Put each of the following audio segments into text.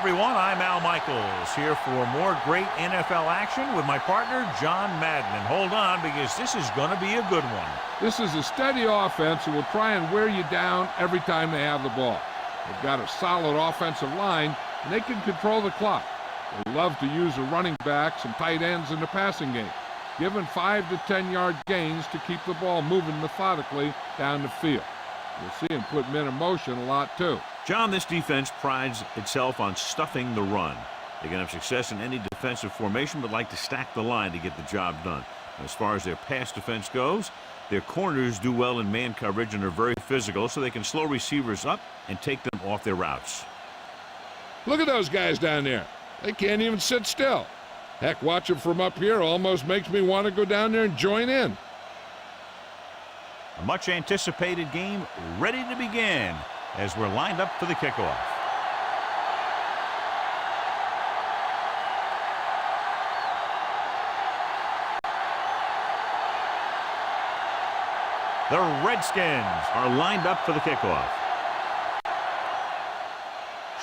everyone. I'm Al Michaels here for more great NFL action with my partner, John Madden. And hold on, because this is going to be a good one. This is a steady offense that will try and wear you down every time they have the ball. They've got a solid offensive line, and they can control the clock. They love to use the running backs and tight ends in the passing game, given 5 to 10-yard gains to keep the ball moving methodically down the field. You'll see them put men in motion a lot, too. John, this defense prides itself on stuffing the run. They can have success in any defensive formation, but like to stack the line to get the job done. As far as their pass defense goes, their corners do well in man coverage and are very physical, so they can slow receivers up and take them off their routes. Look at those guys down there. They can't even sit still. Heck, watching from up here almost makes me want to go down there and join in. A much-anticipated game ready to begin as we're lined up for the kickoff. The Redskins are lined up for the kickoff.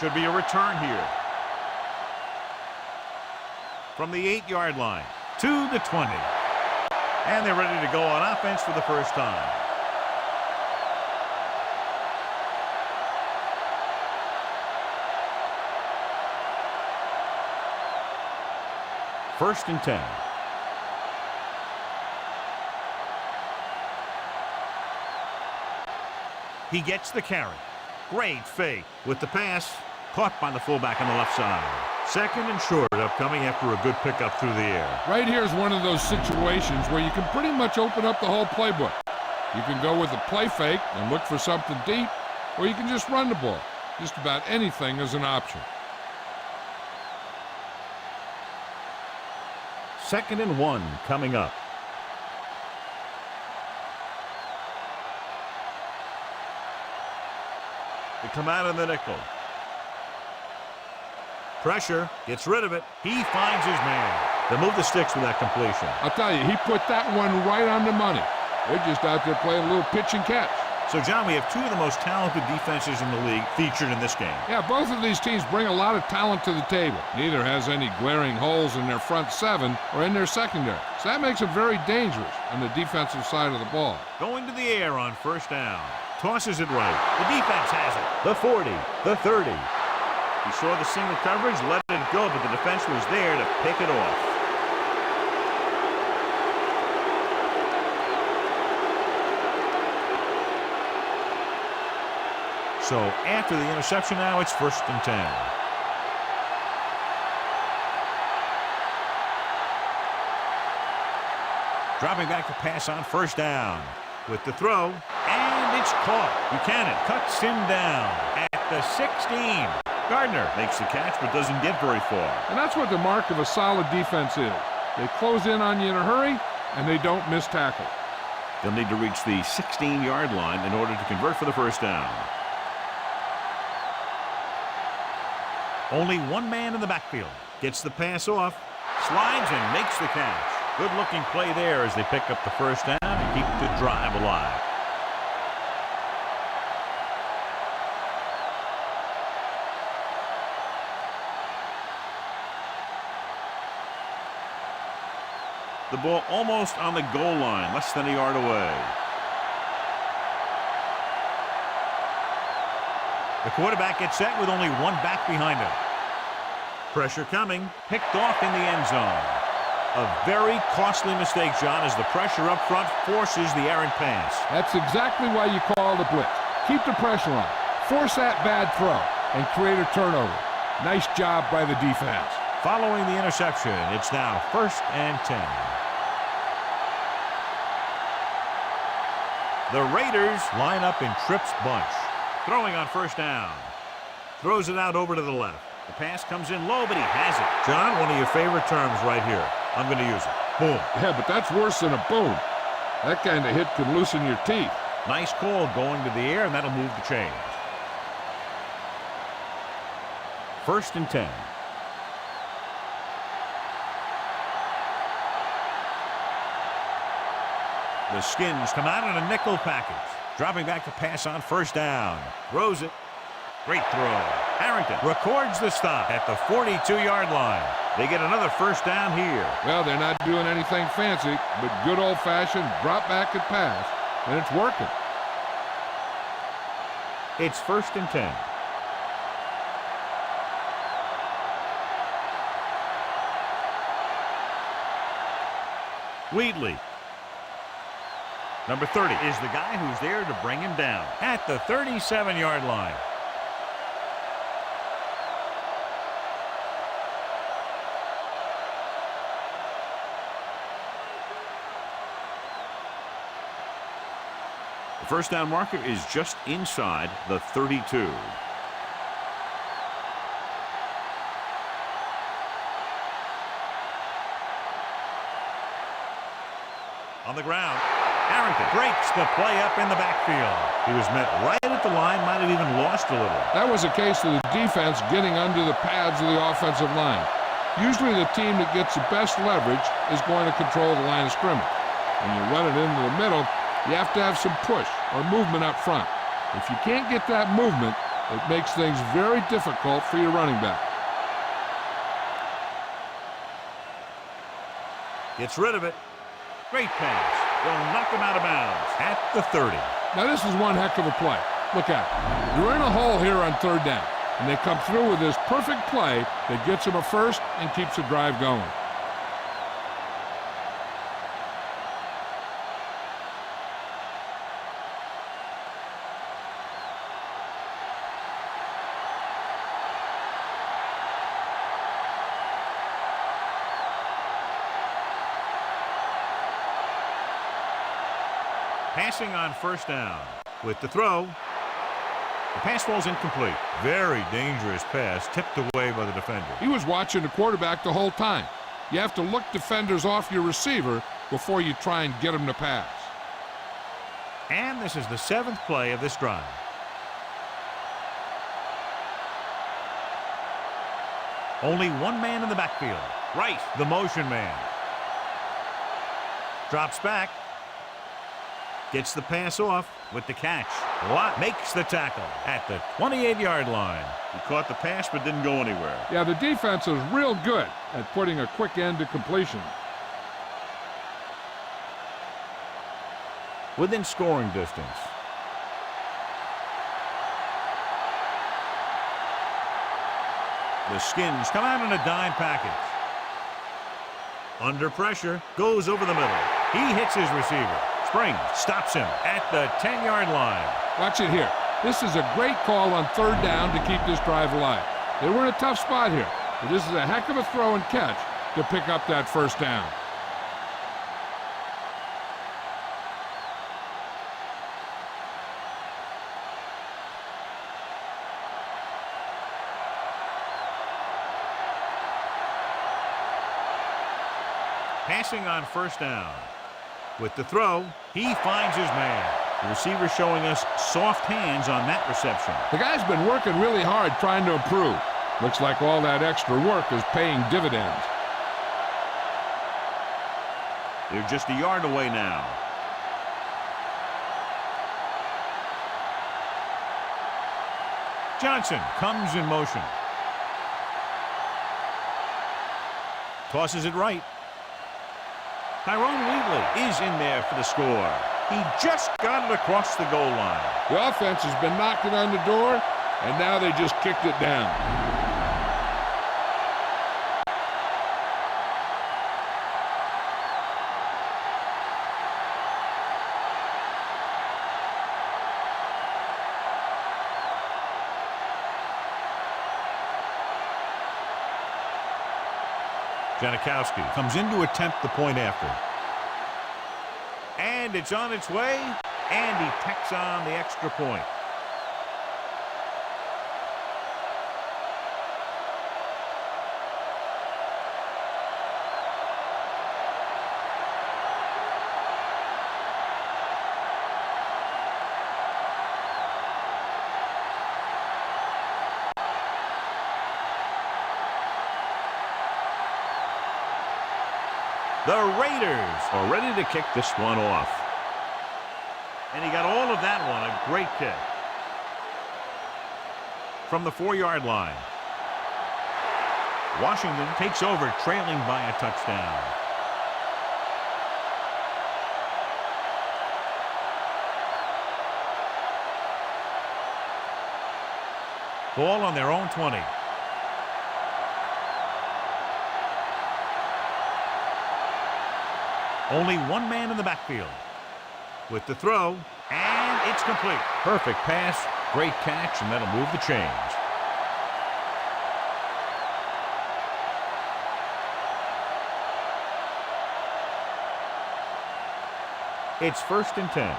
Should be a return here. From the 8-yard line to the 20. And they're ready to go on offense for the first time. First and 10. He gets the carry. Great fake with the pass. Caught by the fullback on the left side. Second and short upcoming after a good pickup through the air. Right here is one of those situations where you can pretty much open up the whole playbook. You can go with a play fake and look for something deep, or you can just run the ball. Just about anything is an option. Second and 1 coming up. They come out in the nickel. Pressure, gets rid of it. He finds his man. They move the sticks with that completion. I'll tell you, he put that one right on the money. They're just out there playing a little pitch and catch. So, John, we have two of the most talented defenses in the league featured in this game. Yeah, both of these teams bring a lot of talent to the table. Neither has any glaring holes in their front seven or in their secondary. So that makes it very dangerous on the defensive side of the ball. Going to the air on first down. Tosses it right. The defense has it. The 40, the 30. He saw the single coverage, let it go, but the defense was there to pick it off. So after the interception now, it's first and 10. Dropping back to pass on first down. With the throw, and it's caught. Buchanan cuts him down at the 16. Gardner makes the catch but doesn't get very far. And that's what the mark of a solid defense is. They close in on you in a hurry, and they don't miss tackle. They'll need to reach the 16-yard line in order to convert for the first down. Only one man in the backfield. Gets the pass off, slides and makes the catch. Good-looking play there as they pick up the first down and keep the drive alive. The ball almost on the goal line, less than a yard away. The quarterback gets set with only one back behind him. Pressure coming, picked off in the end zone. A very costly mistake, John, as the pressure up front forces the errant pass. That's exactly why you call the blitz. Keep the pressure on, force that bad throw, and create a turnover. Nice job by the defense. Following the interception, it's now first and 10. The Raiders line up in Tripp's bunch. Throwing on first down. Throws it out over to the left. The pass comes in low, but he has it. John, one of your favorite terms right here. I'm going to use it. Boom. Yeah, but that's worse than a boom. That kind of hit could loosen your teeth. Nice call going to the air, and that'll move the chains. First and 10. The Skins come out in a nickel package. Dropping back to pass on first down. Throws it. Great throw. Harrington records the stop at the 42-yard line. They get another first down here. Well, they're not doing anything fancy, but good old-fashioned drop back and pass, and it's working. It's 1st and 10. Wheatley. Number 30 is the guy who's there to bring him down. At the 37-yard line. The first down marker is just inside the 32. On the ground, Harrington breaks the play up in the backfield. He was met right at the line, might have even lost a little. That was a case of the defense getting under the pads of the offensive line. Usually the team that gets the best leverage is going to control the line of scrimmage. When you run it into the middle, you have to have some push or movement up front. If you can't get that movement, it makes things very difficult for your running back. Gets rid of it. Great pass. They'll knock him out of bounds at the 30. Now this is one heck of a play. Look at it. You're in a hole here on 3rd down, and they come through with this perfect play that gets them a first and keeps the drive going. Passing on 1st down. With the throw, the pass falls incomplete. Very dangerous pass, tipped away by the defender. He was watching the quarterback the whole time. You have to look defenders off your receiver before you try and get them to pass. And this is the 7th play of this drive. Only one man in the backfield. Right. The motion man. Drops back. Gets the pass off with the catch. Lott makes the tackle at the 28-yard line. He caught the pass but didn't go anywhere. Yeah, the defense is real good at putting a quick end to completion. Within scoring distance. The Skins come out in a dime package. Under pressure, goes over the middle. He hits his receiver. Springs stops him at the 10-yard line. Watch it here. This is a great call on 3rd down to keep this drive alive. They were in a tough spot here, but this is a heck of a throw and catch to pick up that 1st down. Passing on 1st down. With the throw, he finds his man. The receiver showing us soft hands on that reception. The guy's been working really hard trying to improve. Looks like all that extra work is paying dividends. They're just a yard away now. Johnson comes in motion. Tosses it right. Tyrone Wheatley is in there for the score. He just got it across the goal line. The offense has been knocking on the door, and now they just kicked it down. Janikowski comes in to attempt the point after. And it's on its way, and he tacks on the extra point. The Raiders are ready to kick this one off. And he got all of that one, a great kick. from the 4-yard line. Washington takes over, trailing by a touchdown. Ball on their own 20. Only one man in the backfield. With the throw, and it's complete. Perfect pass, great catch, and that'll move the chains. It's 1st and 10.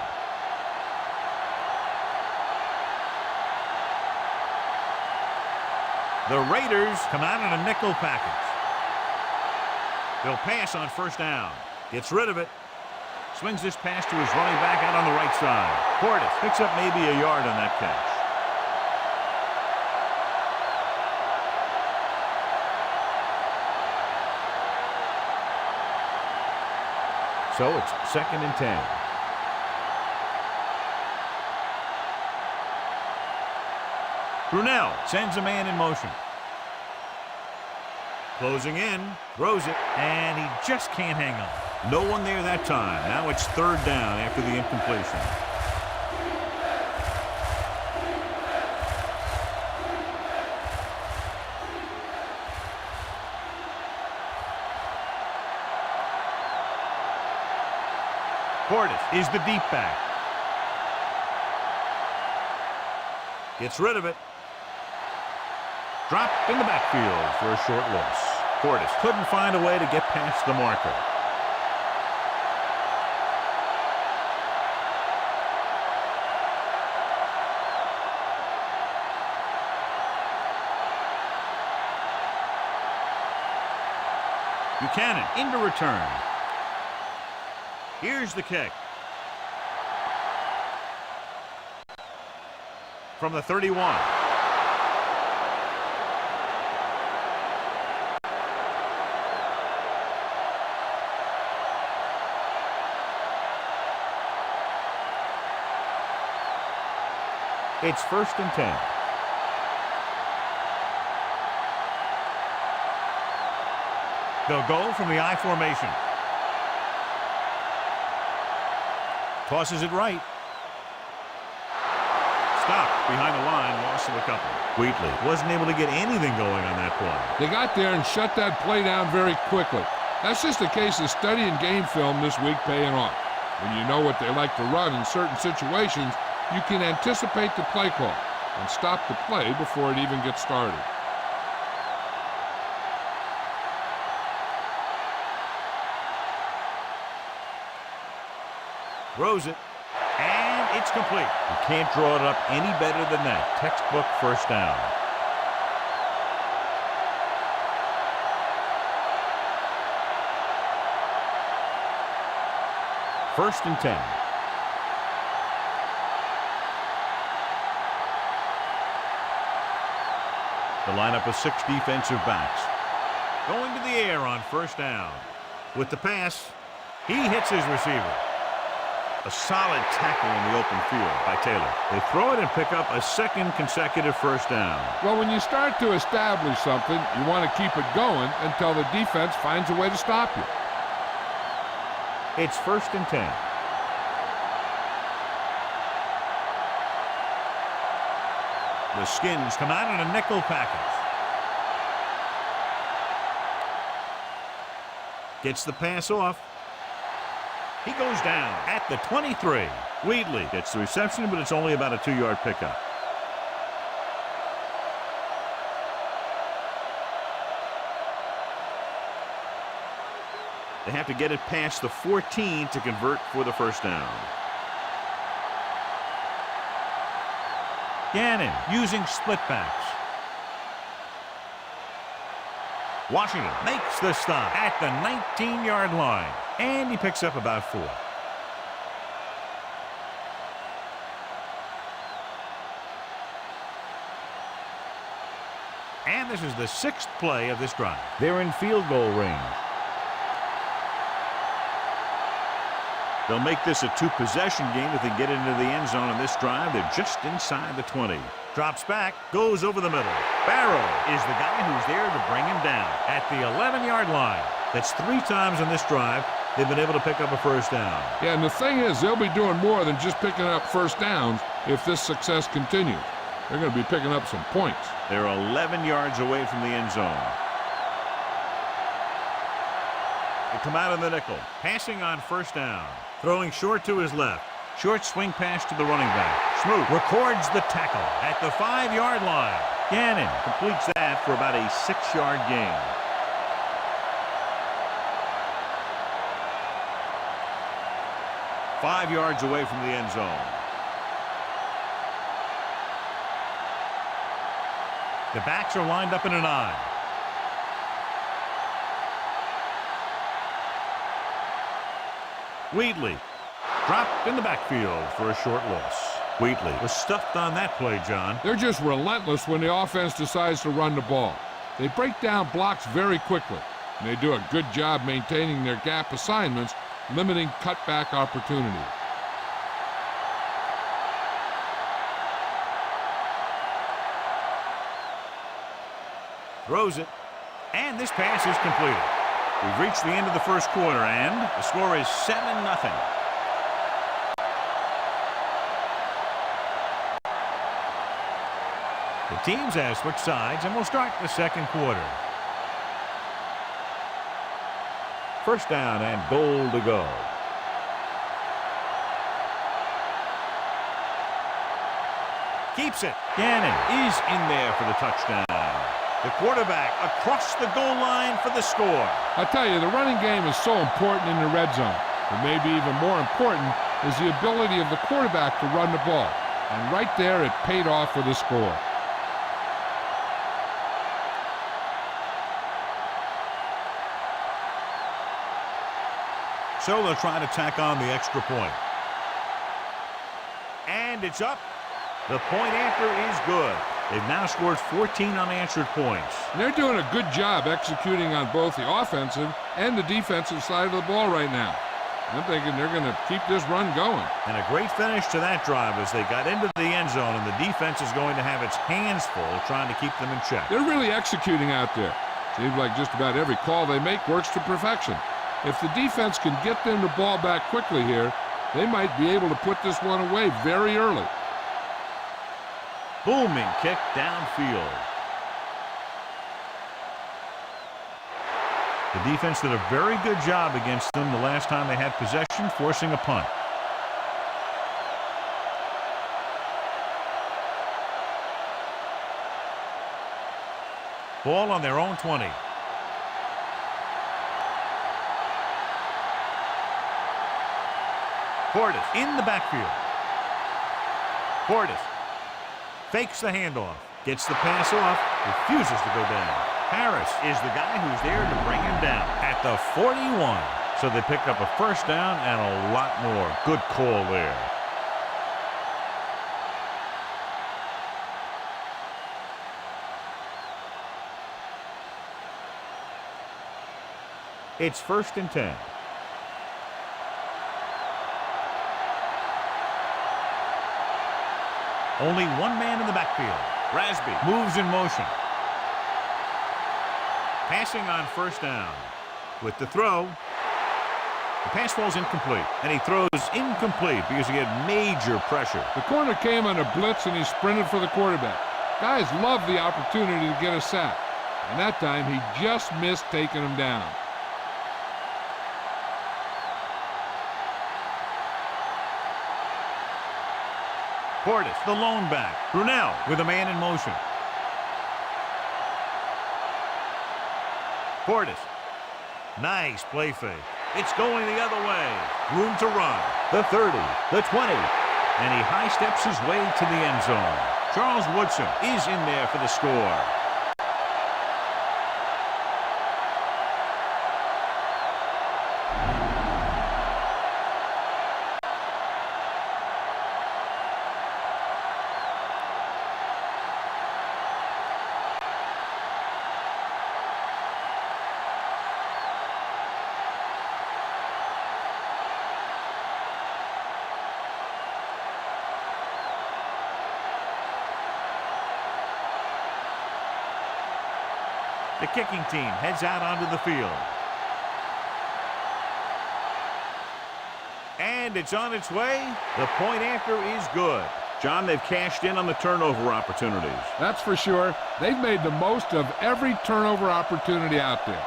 The Raiders come out in a nickel package. They'll pass on 1st down. Gets rid of it. Swings this pass to his running back out on the right side. Portis picks up maybe a yard on that catch. So it's 2nd and 10. Brunell sends a man in motion. Closing in, throws it, and he just can't hang on. No one there that time. Now it's 3rd down after the incompletion. Portis is the deep back. Gets rid of it. Dropped in the backfield for a short loss. Portis couldn't find a way to get past the marker. Buchanan into return. Here's the kick. From the 31. It's 1st and 10. They'll go from the I formation. Tosses it right. Stopped behind the line, loss of a couple. Wheatley wasn't able to get anything going on that play. They got there and shut that play down very quickly. That's just a case of studying game film this week paying off. When you know what they like to run in certain situations, you can anticipate the play call and stop the play before it even gets started. Throws it, and it's complete. You can't draw it up any better than that. Textbook 1st down. First and 10. The lineup of 6 defensive backs. Going to the air on 1st down. With the pass, he hits his receiver. A solid tackle in the open field by Taylor. They throw it and pick up a 2nd consecutive 1st down. Well, when you start to establish something, you want to keep it going until the defense finds a way to stop you. It's 1st and 10. The Skins come out in a nickel package. Gets the pass off. He goes down at the 23. Wheatley gets the reception, but it's only about a 2-yard pickup. They have to get it past the 14 to convert for the 1st down. Gannon using split backs. Washington makes the stop at the 19-yard line, and he picks up about 4. And this is the 6th play of this drive. They're in field goal range. They'll make this a 2-possession game if they get into the end zone on this drive. They're just inside the 20. Drops back, goes over the middle. Barrow is the guy who's there to bring him down at the 11-yard line. That's 3 times on this drive they've been able to pick up a first down. Yeah, and the thing is, they'll be doing more than just picking up first downs if this success continues. They're going to be picking up some points. They're 11 yards away from the end zone. They come out of the nickel. Passing on first down. Throwing short to his left. Short swing pass to the running back. Smoot records the tackle at the 5-yard line. Gannon completes that for about a 6-yard gain. Five yards away from the end zone. The backs are lined up in an I. Wheatley dropped in the backfield for a short loss. Wheatley Was stuffed on that play, John. They're just relentless when the offense decides to run the ball. They break down blocks very quickly, and they do a good job maintaining their gap assignments, limiting cutback opportunity. Throws it. And this pass is completed. We've reached the end of the first quarter, and the score is 7-0. The teams have switched sides, and we'll start the second quarter. first down and goal to go. Keeps it. Gannon is in there for the touchdown. The quarterback across the goal line for the score. I tell you, the running game is so important in the red zone. But maybe even more important is the ability of the quarterback to run the ball. And right there, it paid off with a score. So they'll try to tack on the extra point. And it's up. The point after is good. They've now scored 14 unanswered points. They're doing a good job executing on both the offensive and the defensive side of the ball right now. I'm thinking they're going to keep this run going. And a great finish to that drive as they got into the end zone, and the defense is going to have its hands full trying to keep them in check. They're really executing out there. Seems like just about every call they make works to perfection. If the defense can get them the ball back quickly here, they might be able to put this one away very early. Booming kick downfield. The defense did a very good job against them the last time they had possession, forcing a punt. Ball on their own 20. Portis in the backfield. Portis fakes the handoff, gets the pass off, refuses to go down. Harris is the guy who's there to bring him down at the 41. So they pick up a first down and a lot more. Good call there. It's 1st and 10. Only one man in the backfield. Rasby moves in motion. Passing on first down. With the throw, the pass falls incomplete. And he throws incomplete because he had major pressure. The corner came on a blitz and he sprinted for the quarterback. Guys love the opportunity to get a sack. And that time he just missed taking him down. Portis, the lone back. Brunell with a man in motion. Portis. Nice play fake. It's going the other way. Room to run. The 30, the 20. And he high steps his way to the end zone. Charles Woodson is in there for the score. The kicking team heads out onto the field. And it's on its way. The point after is good. John, they've cashed in on the turnover opportunities. That's for sure. They've made the most of every turnover opportunity out there.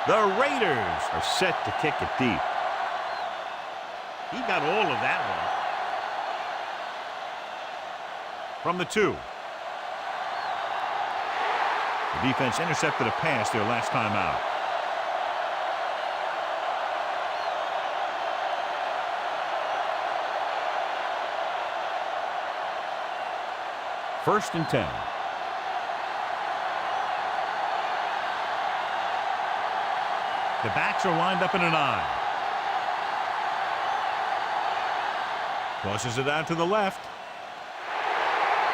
The Raiders are set to kick it deep. He got all of that one. From the 2. The defense intercepted a pass their last time out. First and 10. The backs are lined up in an I. Tosses it out to the left.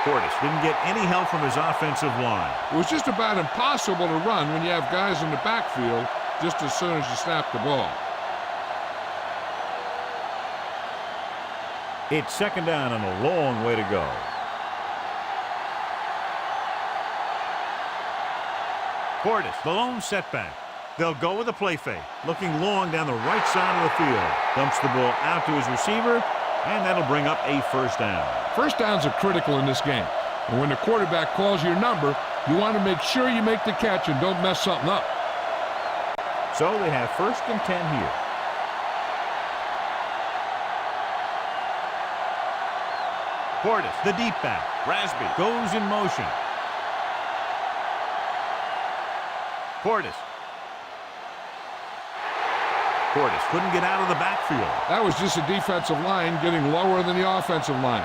Portis didn't get any help from his offensive line. It was just about impossible to run when you have guys in the backfield just as soon as you snap the ball. It's second down and a long way to go. Portis, the lone setback. They'll go with a play fake. Looking long down the right side of the field. Dumps the ball out to his receiver, and that'll bring up a first down. First downs are critical in this game. And when the quarterback calls your number, you want to make sure you make the catch and don't mess something up. So they have first and 10 here. Portis, the deep back. Rasby goes in motion. Portis couldn't get out of the backfield. That was just a defensive line getting lower than the offensive line.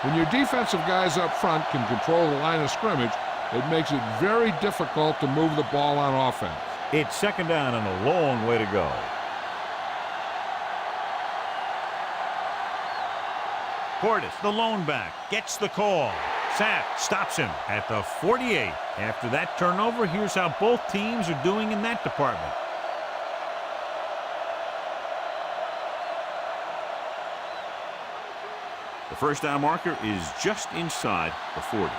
When your defensive guys up front can control the line of scrimmage, it makes it very difficult to move the ball on offense. It's second down and a long way to go. Portis, the lone back, gets the call. Sapp stops him at the 48. After that turnover, here's how both teams are doing in that department. The first down marker is just inside the 40.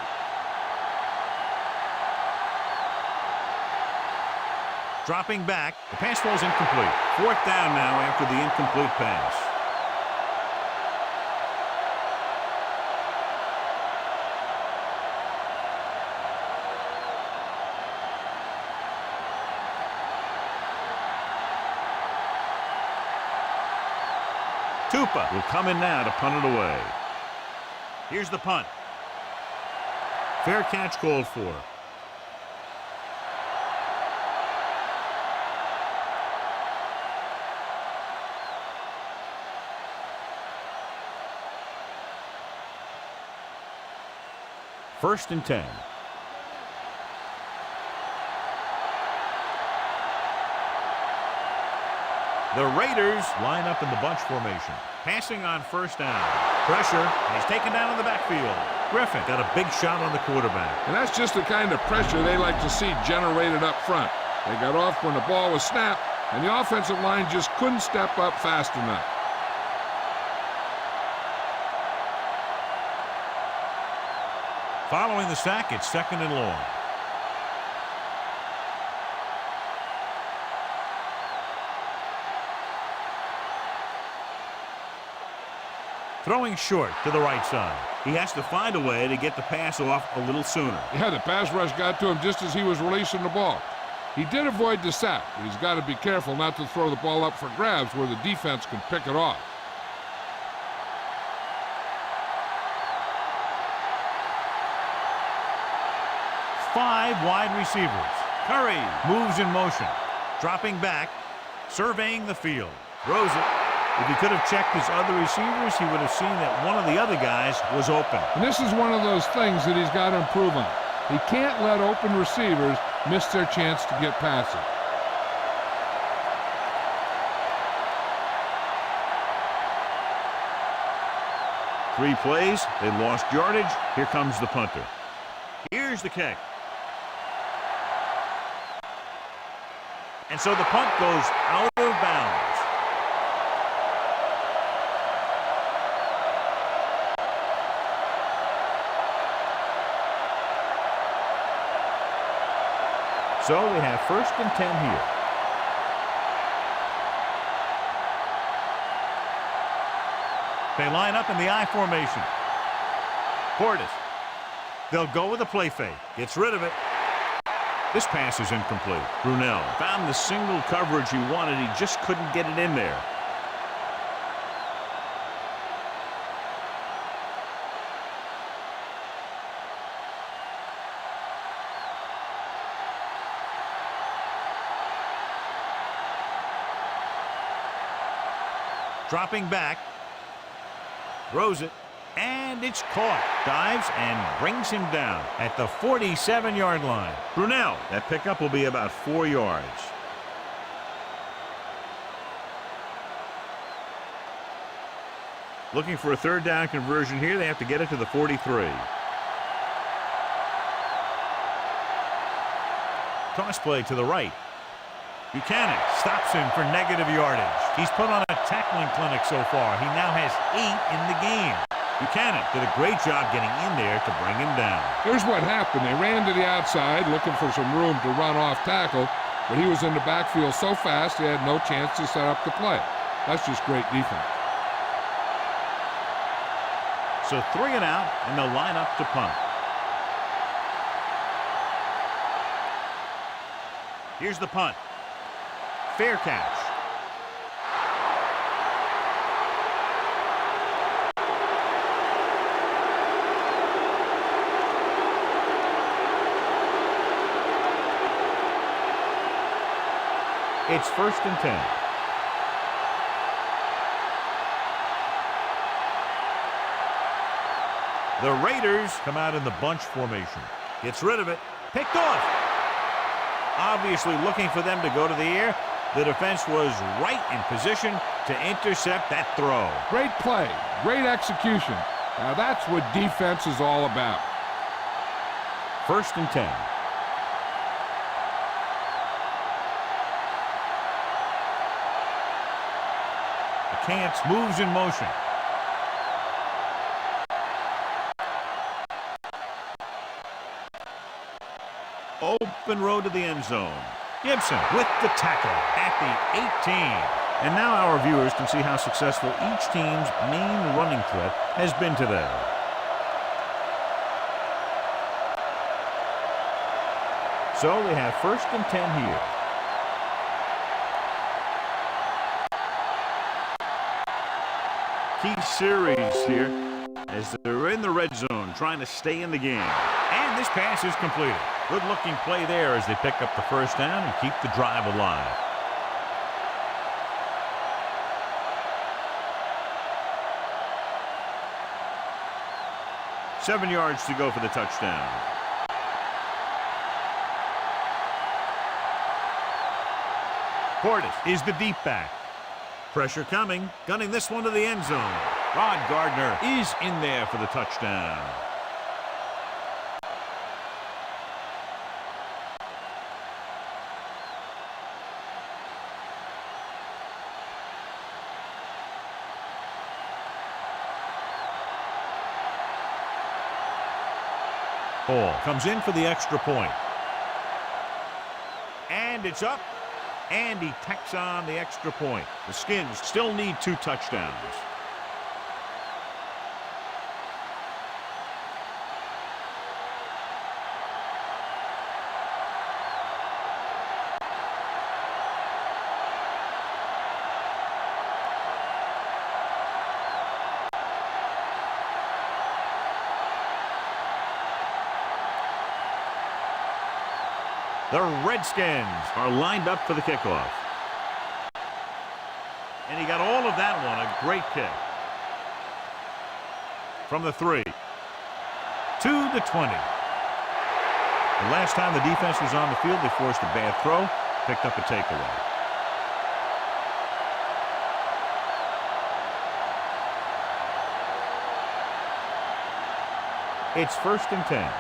Dropping back, the pass falls incomplete. Fourth down now after the incomplete pass. Tupa will come in now to punt it away. Here's the punt. Fair catch called for. First and 10. The Raiders line up in the bunch formation. Passing on first down. Pressure, and he's taken down in the backfield. Griffin got a big shot on the quarterback. And that's just the kind of pressure they like to see generated up front. They got off when the ball was snapped, and the offensive line just couldn't step up fast enough. Following the sack, it's second and long. Throwing short to the right side. He has to find a way to get the pass off a little sooner. Yeah, the pass rush got to him just as he was releasing the ball. He did avoid the sack, but he's got to be careful not to throw the ball up for grabs where the defense can pick it off. Five wide receivers. Curry moves in motion. Dropping back, surveying the field. Throws it. If he could have checked his other receivers, he would have seen that one of the other guys was open. And this is one of those things that he's got to improve on. He can't let open receivers miss their chance to get passing. Three plays, they lost yardage. Here comes the punter. Here's the kick. And so the punt goes out of bounds. So we have 1st and 10 here. They line up in the I formation. Portis. They'll go with a play fake. Gets rid of it. This pass is incomplete. Brunell found the single coverage he wanted. He just couldn't get it in there. Dropping back. Throws it. And it's caught. Dives and brings him down at the 47-yard line. Brunell, that pickup will be about 4 yards. Looking for a 3rd down conversion here. They have to get it to the 43. Toss play to the right. Buchanan stops him for negative yardage. He's put on a tackling clinic so far. He now has 8 in the game. Buchanan did a great job getting in there to bring him down. Here's what happened. They ran to the outside looking for some room to run off tackle, but he was in the backfield so fast he had no chance to set up the play. That's just great defense. So 3 and out, and they'll line up to punt. Here's the punt. Fair catch. It's 1st and 10. The Raiders come out in the bunch formation. Gets rid of it. Picked off. Obviously looking for them to go to the air. The defense was right in position to intercept that throw. Great play. Great execution. Now that's what defense is all about. 1st and 10. Cants moves in motion. Open road to the end zone. Gibson with the tackle at the 18. And now our viewers can see how successful each team's main running threat has been today. So we have 1st and 10 here. Key series here as they're in the red zone trying to stay in the game. And this pass is completed. Good looking play there as they pick up the 1st down and keep the drive alive. $7 yards to go for the touchdown. Portis is the deep back. Pressure coming, gunning this one to the end zone. Rod Gardner is in there for the touchdown. Hall comes in for the extra point. And it's up. And he tacks on the extra point. The Skins still need 2 touchdowns. The Redskins Are lined up for the kickoff. And he got all of that one. A great kick. From the 3. To the 20. The last time the defense was on the field, they forced a bad throw, picked up a takeaway. It's 1st and 10.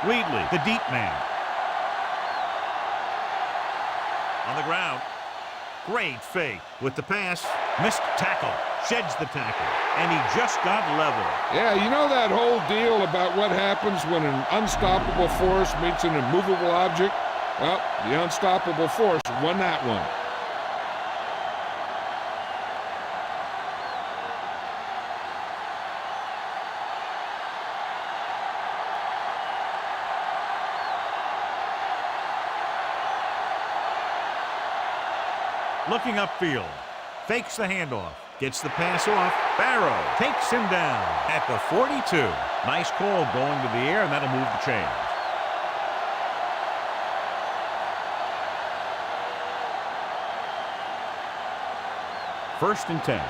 Wheatley, the deep man. On the ground. Great fake with the pass. Missed tackle. Sheds the tackle. And he just got level. Yeah, you know that whole deal about what happens when an unstoppable force meets an immovable object? Well, the unstoppable force won that one. Looking upfield. Fakes the handoff. Gets the pass off. Barrow takes him down at the 42. Nice call going to the air, and that'll move the chains. First and 10.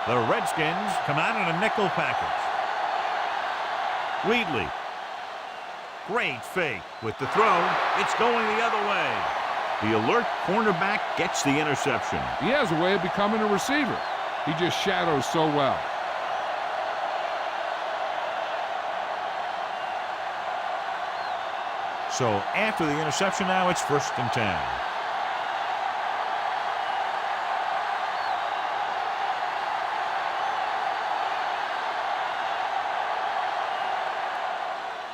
The Redskins come out in a nickel package. Wheatley. Great fake with the throw. It's going the other way. The alert cornerback gets the interception. He has a way of becoming a receiver. He just shadows so well. So after the interception now, it's first and 10.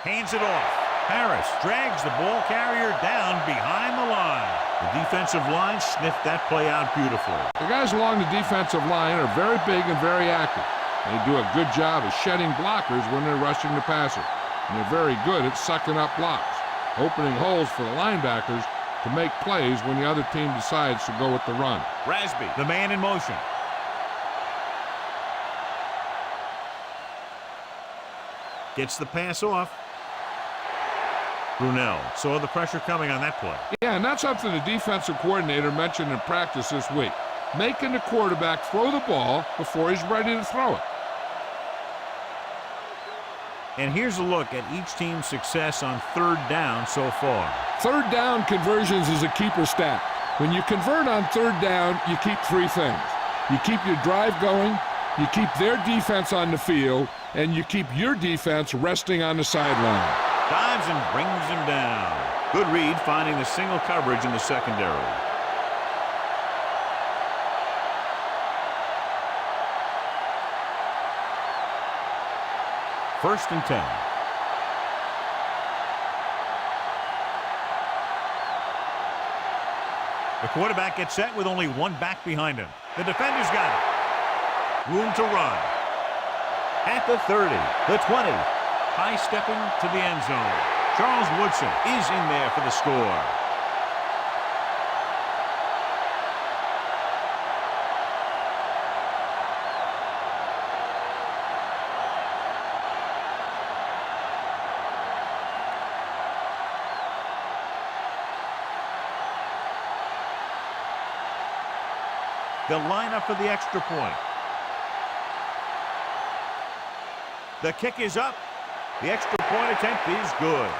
Hands it off. Harris drags the ball carrier down behind the line. The defensive line sniffed that play out beautifully. The guys along the defensive line are very big and very active. They do a good job of shedding blockers when they're rushing the passer. And they're very good at sucking up blocks, opening holes for the linebackers to make plays when the other team decides to go with the run. Rasby, the man in motion. Gets the pass off. Brunell saw the pressure coming on that play. Yeah, and that's something the defensive coordinator mentioned in practice this week. Making the quarterback throw the ball before he's ready to throw it. And here's a look at each team's success on third down so far. Third down conversions is a keeper stat. When you convert on third down, you keep three things. You keep your drive going, you keep their defense on the field, and you keep your defense resting on the sideline. Dives and brings him down. Good read finding the single coverage in the secondary. First and 10. The quarterback gets set with only one back behind him. The defender's got it. Room to run. At the 30, the 20. High stepping to the end zone. Charles Woodson is in there for the score. They'll line up for the extra point. The kick is up. The extra point attempt is good.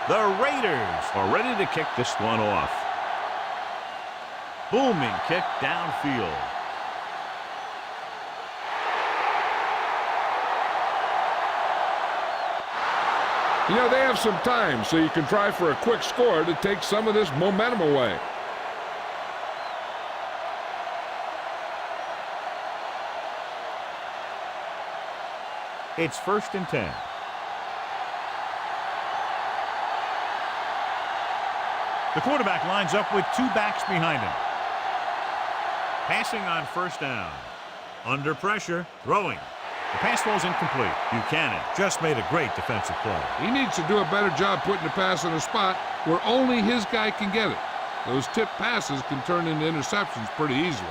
The Raiders are ready to kick this one off. Booming kick downfield. You know, they have some time, so you can try for a quick score to take some of this momentum away. It's first and 10. The quarterback lines up with two backs behind him. Passing on first down. Under pressure, throwing. The pass falls incomplete. Buchanan just made a great defensive play. He needs to do a better job putting the pass in a spot where only his guy can get it. Those tip passes can turn into interceptions pretty easily.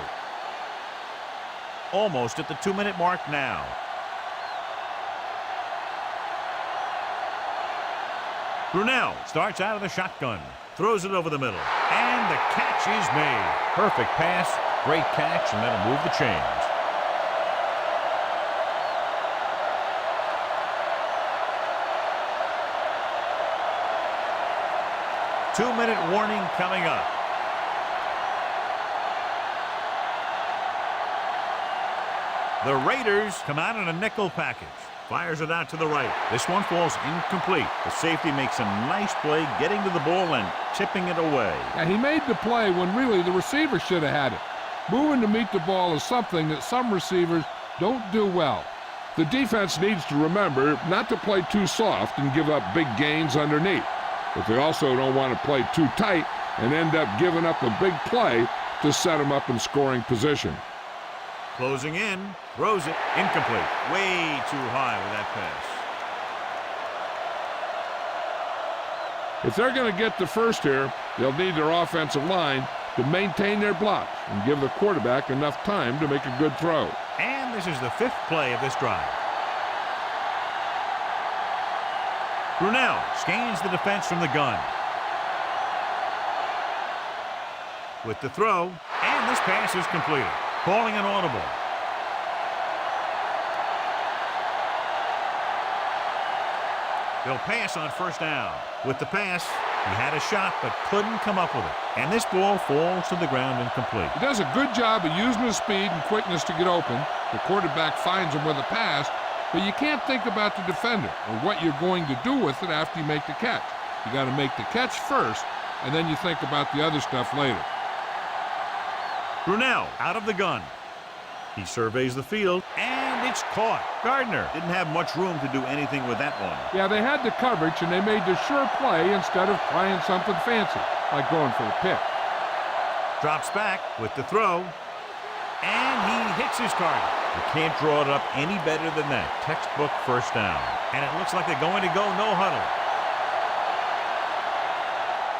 Almost at the 2-minute mark now. Brunell Starts out of the shotgun. Throws it over the middle. And the catch is made. Perfect pass. Great catch, and that'll move the chains. Two-minute warning coming up. The Raiders come out in a nickel package. Fires it out to the right. This one falls incomplete. The safety makes a nice play getting to the ball and tipping it away. Yeah, he made the play when really the receiver should have had it. Moving to meet the ball is something that some receivers don't do well. The defense needs to remember not to play too soft and give up big gains underneath. But they also don't want to play too tight and end up giving up a big play to set them up in scoring position. Closing in, throws it, incomplete. Way too high with that pass. If they're going to get the first here, they'll need their offensive line to maintain their blocks and give the quarterback enough time to make a good throw. And this is the fifth play of this drive. Brunell scans the defense from the gun. With the throw, and this pass is completed. Calling an audible. They'll pass on first down. With the pass, he had a shot but couldn't come up with it. And this ball falls to the ground incomplete. He does a good job of using his speed and quickness to get open. The quarterback finds him with a pass, but you can't think about the defender or what you're going to do with it after you make the catch. You got to make the catch first, and then you think about the other stuff later. Brunell out of the gun. He surveys the field, and it's caught. Gardner didn't have much room to do anything with that one. Yeah, they had the coverage, and they made the sure play instead of trying something fancy, like going for the pick. Drops back with the throw, and he hits his target. You can't draw it up any better than that. Textbook first down. And it looks like they're going to go no huddle.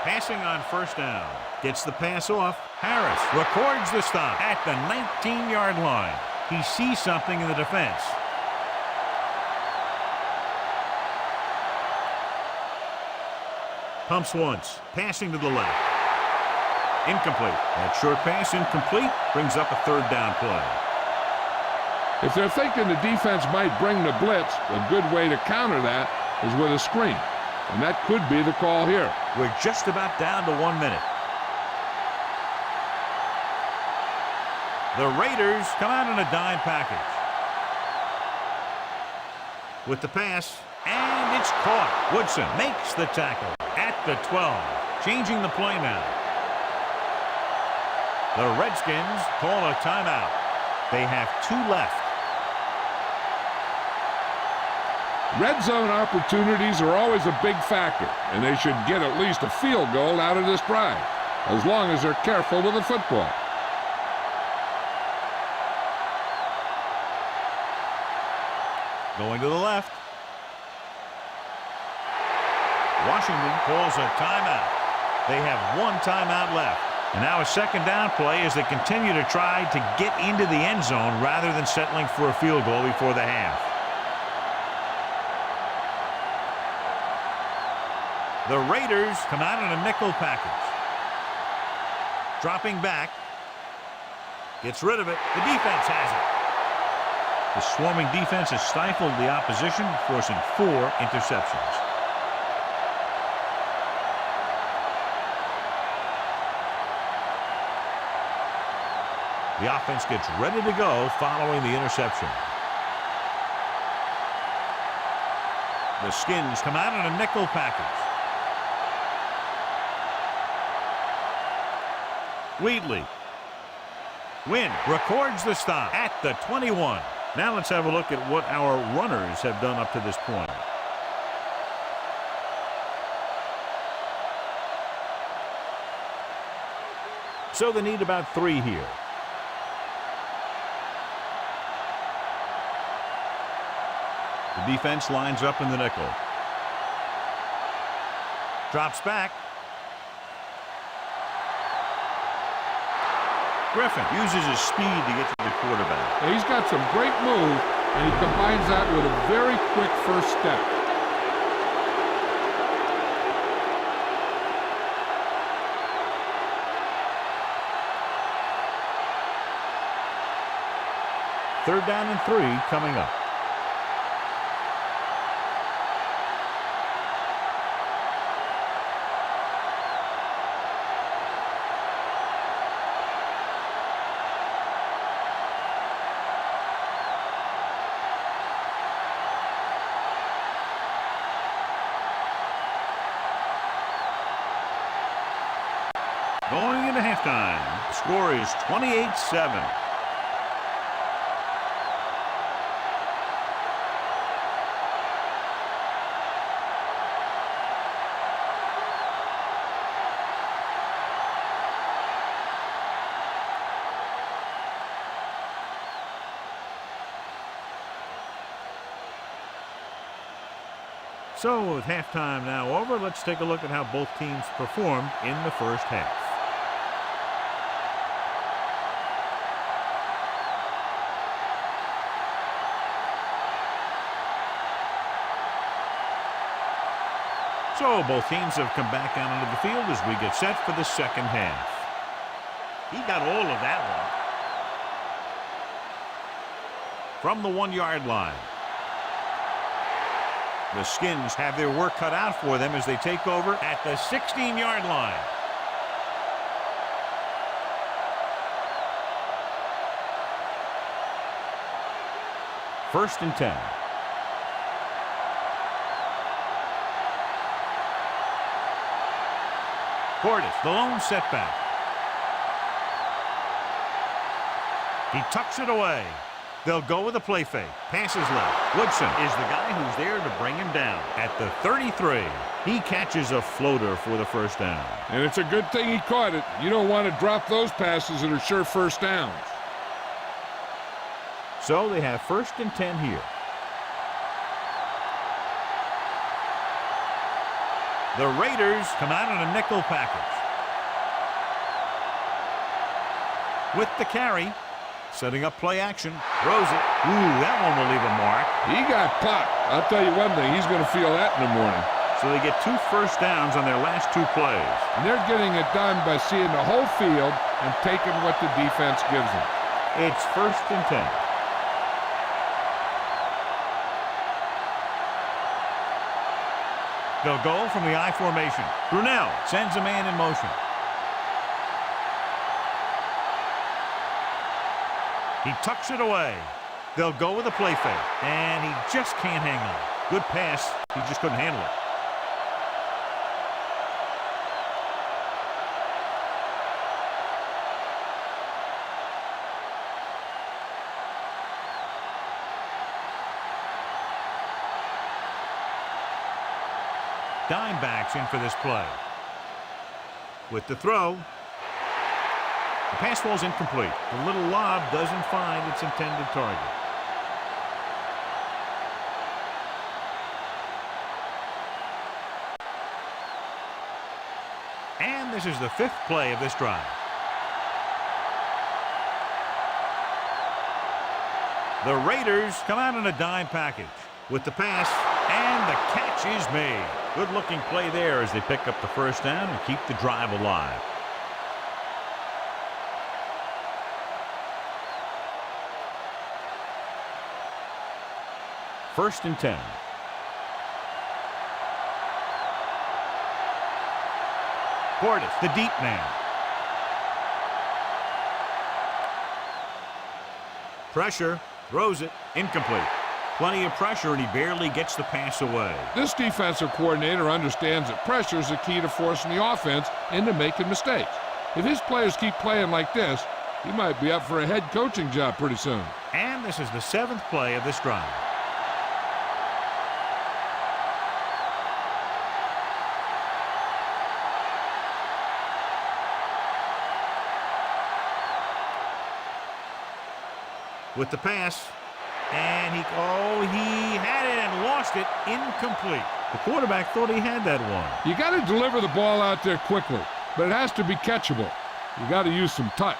Passing on first down. Gets the pass off. Harris records the stop at the 19-yard line. He sees something in the defense. Pumps once. Passing to the left. Incomplete. That short pass incomplete. Brings up a third down play. If they're thinking the defense might bring the blitz, a good way to counter that is with a screen. And that could be the call here. We're just about down to 1 minute. The Raiders come out in a dime package. With the pass, and it's caught. Woodson makes the tackle at the 12. Changing the play now. The Redskins call a timeout. They have 2 left. Red zone opportunities are always a big factor, and they should get at least a field goal out of this drive, as long as they're careful with the football. Going to the left. Washington calls a timeout. They have 1 timeout left. And now a second down play as they continue to try to get into the end zone rather than settling for a field goal before the half. The Raiders come out in a nickel package. Dropping back. Gets rid of it. The defense has it. The swarming defense has stifled the opposition, forcing 4 interceptions. The offense gets ready to go following the interception. The Skins come out in a nickel package. Wheatley. Wynn records the stop at the 21. Now let's have a look at what our runners have done up to this point. So they need about 3 here. The defense lines up in the nickel. Drops back. Griffin uses his speed to get to the quarterback. Now, he's got some great move, and he combines that with a very quick first step. 3rd down and 3 coming up. Going into halftime, the score is 28-7. So with halftime now over, let's take a look at how both teams performed in the first half. So both teams have come back out onto the field as we get set for the second half. He got all of that one. From the 1-yard line. The Skins have their work cut out for them as they take over at the 16-yard line. First and 10. Portis, the lone setback. He tucks it away. They'll go with a play fake. Passes left. Woodson is the guy who's there to bring him down at the 33. He catches a floater for the first down. And it's a good thing he caught it. You don't want to drop those passes that are sure first downs. So they have first and 10 here. The Raiders come out on a nickel package. With the carry, setting up play action, throws it. Ooh, that one will leave a mark. He got popped. I'll tell you one thing, he's going to feel that in the morning. So they get 2 first downs on their last 2 plays. And they're getting it done by seeing the whole field and taking what the defense gives them. It's first and 10. They'll go from the I formation. Brunell sends a man in motion. He tucks it away. They'll go with a play fake. And he just can't hang on. Good pass. He just couldn't handle it. Dimebacks in for this play. With the throw. The pass falls incomplete. The little lob doesn't find its intended target. And this is the 5th play of this drive. The Raiders come out in a dime package with the pass, and the catch is made. Good-looking play there as they pick up the first down and keep the drive alive. First and 10. Portis, the deep man. Pressure, throws it, incomplete. Plenty of pressure, and he barely gets the pass away. This defensive coordinator understands that pressure is the key to forcing the offense into making mistakes. If his players keep playing like this, he might be up for a head coaching job pretty soon. And this is the 7th play of this drive. With the pass, and he had it and lost it, incomplete. The quarterback thought he had that one. You got to deliver the ball out there quickly, but it has to be catchable. You got to use some touch.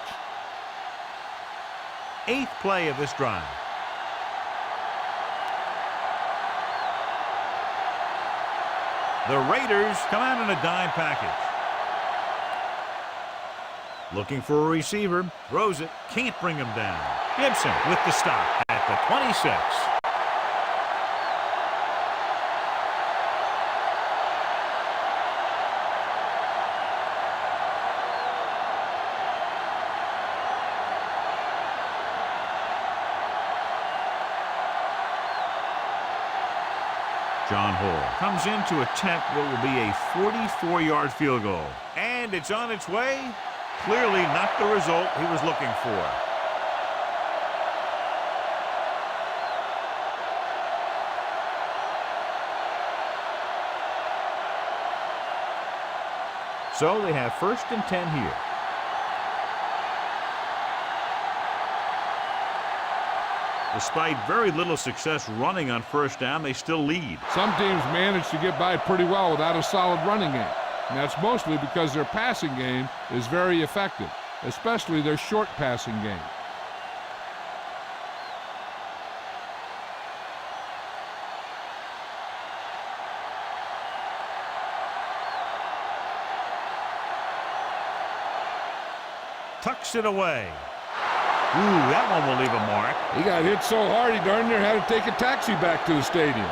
8th play of this drive. The Raiders come out in a dime package. Looking for a receiver. Throws it. Can't bring him down. Gibson with the stop at the 26. John Hall comes in to attempt what will be a 44-yard field goal. And it's on its way. Clearly not the result he was looking for. So they have 1st and 10 here. Despite very little success running on 1st down, they still lead. Some teams manage to get by pretty well without a solid running game. And that's mostly because their passing game is very effective, especially their short passing game. Tucks it away. Ooh, that one will leave a mark. He got hit so hard he darn near had to take a taxi back to the stadium.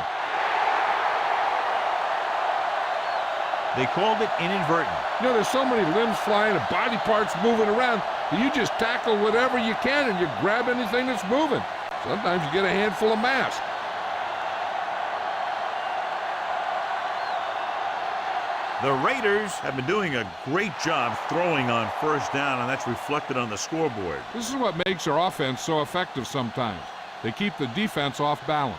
They called it inadvertent. You know, there's so many limbs flying and body parts moving around that you just tackle whatever you can and you grab anything that's moving. Sometimes you get a handful of mass. The Raiders have been doing a great job throwing on 1st down, and that's reflected on the scoreboard. This is what makes their offense so effective sometimes. They keep the defense off balance.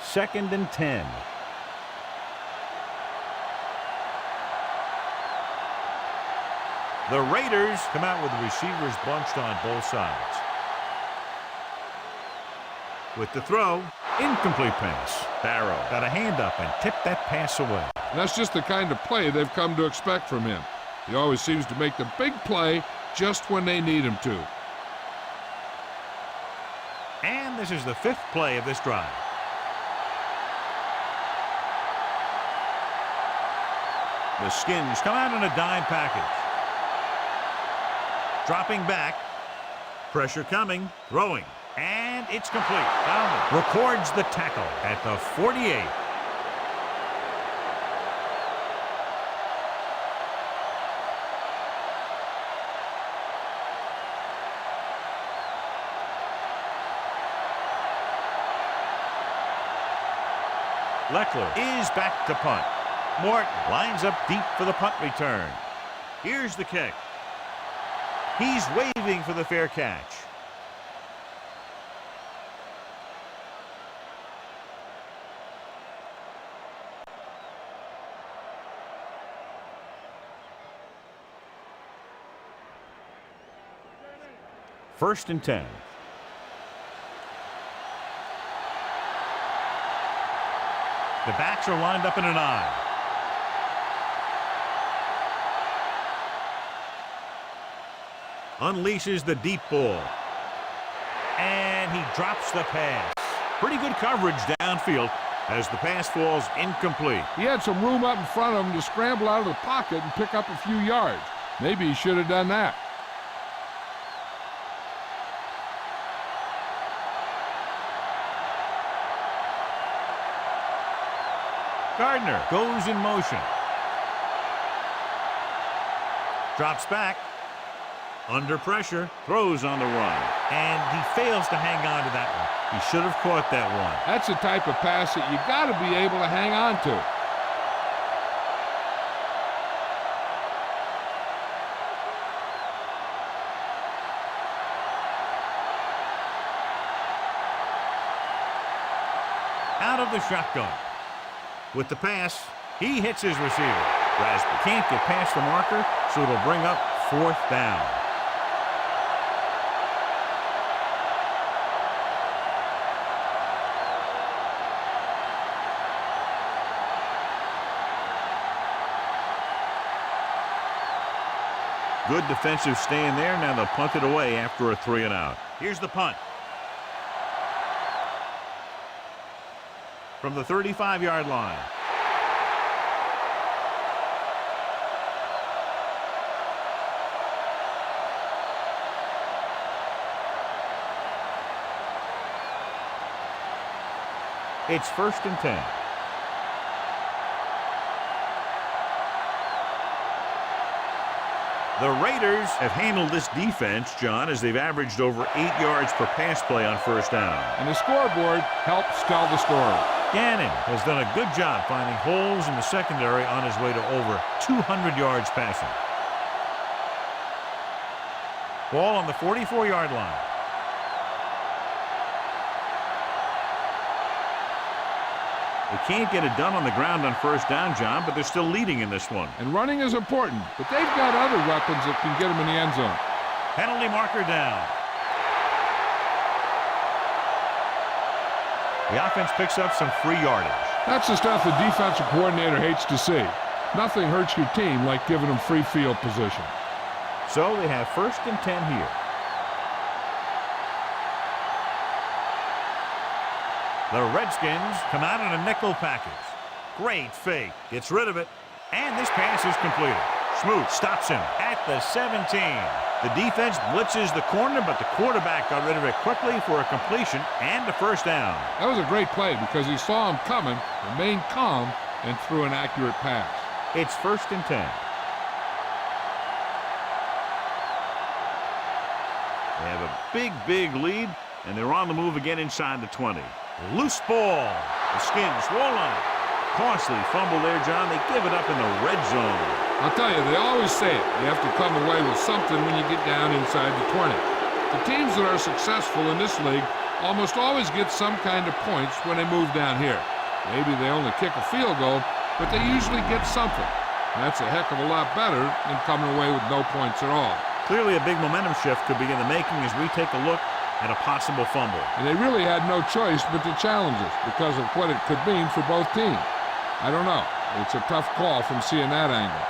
Second and 10. The Raiders come out with the receivers bunched on both sides. With the throw, incomplete pass. Barrow got a hand up and tipped that pass away. And that's just the kind of play they've come to expect from him. He always seems to make the big play just when they need him to. And this is the 5th play of this drive. The Skins come out in a dime package. Dropping back. Pressure coming. Throwing. And it's complete. Found it. Records the tackle at the 48. Leckler is back to punt. Morton lines up deep for the punt return. Here's the kick. He's waving for the fair catch. First and 10. The backs are lined up in an I. Unleashes the deep ball. And he drops the pass. Pretty good coverage downfield as the pass falls incomplete. He had some room up in front of him to scramble out of the pocket and pick up a few yards. Maybe he should have done that. Gardner goes in motion. Drops back. Under pressure. Throws on the run. And he fails to hang on to that one. He should have caught that one. That's the type of pass that you got to be able to hang on to. Out of the shotgun. With the pass, he hits his receiver. Rasby can't get past the marker, so it'll bring up 4th down. Good defensive stand there. Now they'll punt it away after a 3-and-out. Here's the punt. From the 35-yard line. It's 1st and 10. The Raiders have handled this defense, John, as they've averaged over 8 yards per pass play on 1st down. And the scoreboard helps tell the story. Gannon has done a good job finding holes in the secondary on his way to over 200 yards passing. Ball on the 44-yard line. They can't get it done on the ground on 1st down, John, but they're still leading in this one. And running is important, but they've got other weapons that can get them in the end zone. Penalty marker down. The offense picks up some free yardage. That's the stuff the defensive coordinator hates to see. Nothing hurts your team like giving them free field position. So they have 1st and 10 here. The Redskins come out in a nickel package. Great fake. Gets rid of it. And this pass is completed. Smoot stops him at the 17. The defense blitzes the corner, but the quarterback got rid of it quickly for a completion and a 1st down. That was a great play because he saw him coming, remained calm, and threw an accurate pass. It's 1st and 10. They have a big lead, and they're on the move again inside the 20. Loose ball. The Skins roll on it. Costly fumble there, John. They give it up in the red zone. I'll tell you, they always say it. You have to come away with something when you get down inside the 20. The teams that are successful in this league almost always get some kind of points when they move down here. Maybe they only kick a field goal, but they usually get something. That's a heck of a lot better than coming away with no points at all. Clearly a big momentum shift could be in the making as we take a look at a possible fumble. And they really had no choice but to challenge it because of what it could mean for both teams. I don't know. It's a tough call from seeing that angle.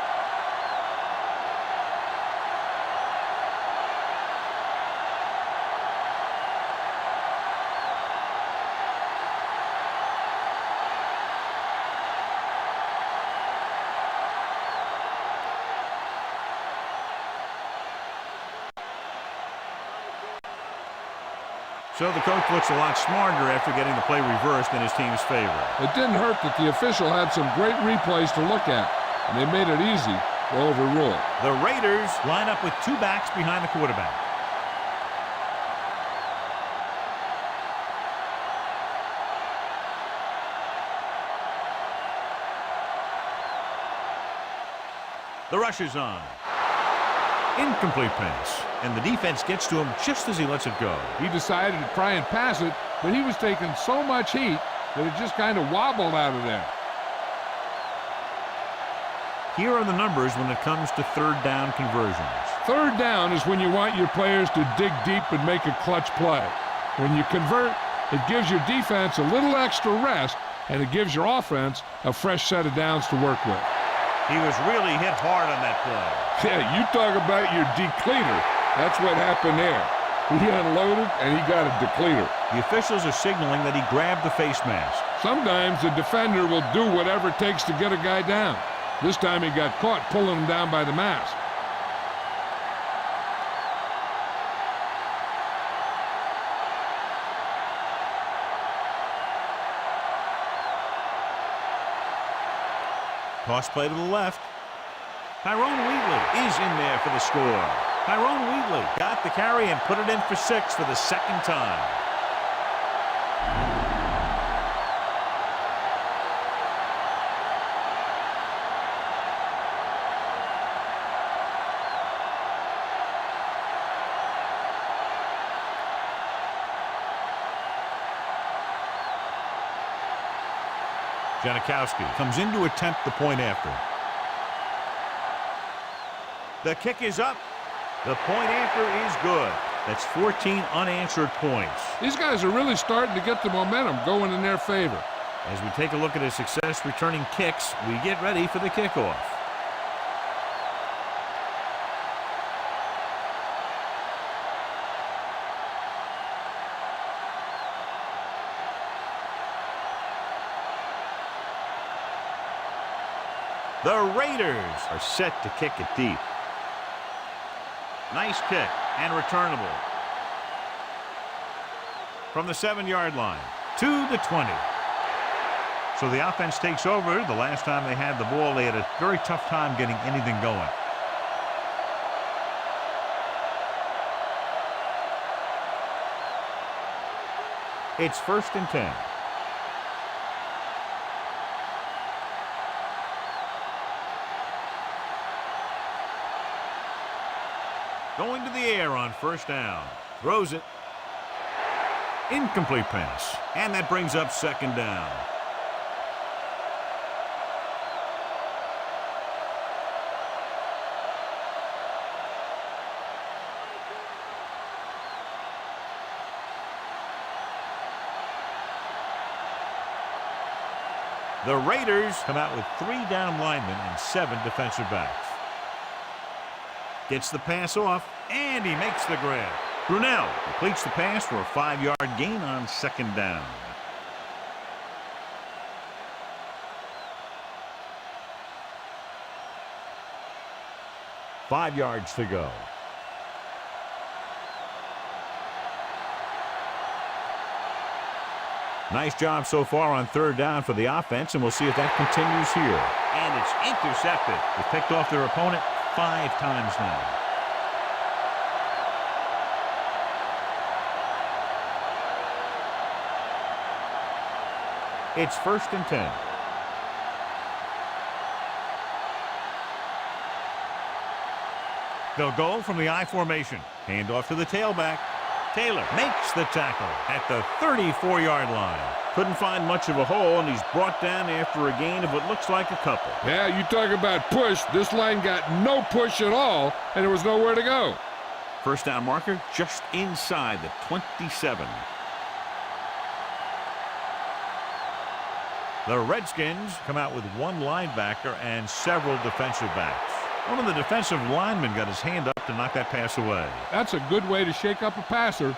So the coach looks a lot smarter after getting the play reversed in his team's favor. It didn't hurt that the official had some great replays to look at, and they made it easy to overrule. The Raiders line up with 2 backs behind the quarterback. The rush is on. Incomplete pass. And the defense gets to him just as he lets it go. He decided to try and pass it, but he was taking so much heat that it just kind of wobbled out of there. Here are the numbers when it comes to 3rd down conversions. 3rd down is when you want your players to dig deep and make a clutch play. When you convert, it gives your defense a little extra rest, and it gives your offense a fresh set of downs to work with. He was really hit hard on that play. Yeah, you talk about your depleter. That's what happened there. He unloaded, and he got a depleter. The officials are signaling that he grabbed the face mask. Sometimes the defender will do whatever it takes to get a guy down. This time he got caught pulling him down by the mask. Toss play to the left. Tyrone Wheatley is in there for the score. Tyrone Wheatley got the carry and put it in for 6 for the 2nd time. Janikowski comes in to attempt the point after. The kick is up. The point after is good. That's 14 unanswered points. These guys are really starting to get the momentum going in their favor. As we take a look at his success returning kicks, we get ready for the kickoff. The Raiders are set to kick it deep. Nice kick and returnable. From the 7-yard line to the 20. So the offense takes over. The last time they had the ball, they had a very tough time getting anything going. It's 1st and 10. Going to the air on 1st down. Throws it. Incomplete pass. And that brings up 2nd down. The Raiders come out with 3 down linemen and 7 defensive backs. Gets the pass off, and he makes the grab. Brunell completes the pass for a 5-yard gain on 2nd down. Five yards to go. Nice job so far on 3rd down for the offense, and we'll see if that continues here. And it's intercepted. They picked off their opponent 5 times now. It's 1st and 10. They'll go from the I formation. Hand off to the tailback. Taylor makes the tackle at the 34-yard line. Couldn't find much of a hole, and he's brought down after a gain of what looks like a couple. Yeah, you talk about push. This line got no push at all, and there was nowhere to go. 1st down marker just inside the 27. The Redskins come out with 1 linebacker and several defensive backs. One of the defensive linemen got his hand up to knock that pass away. That's a good way to shake up a passer.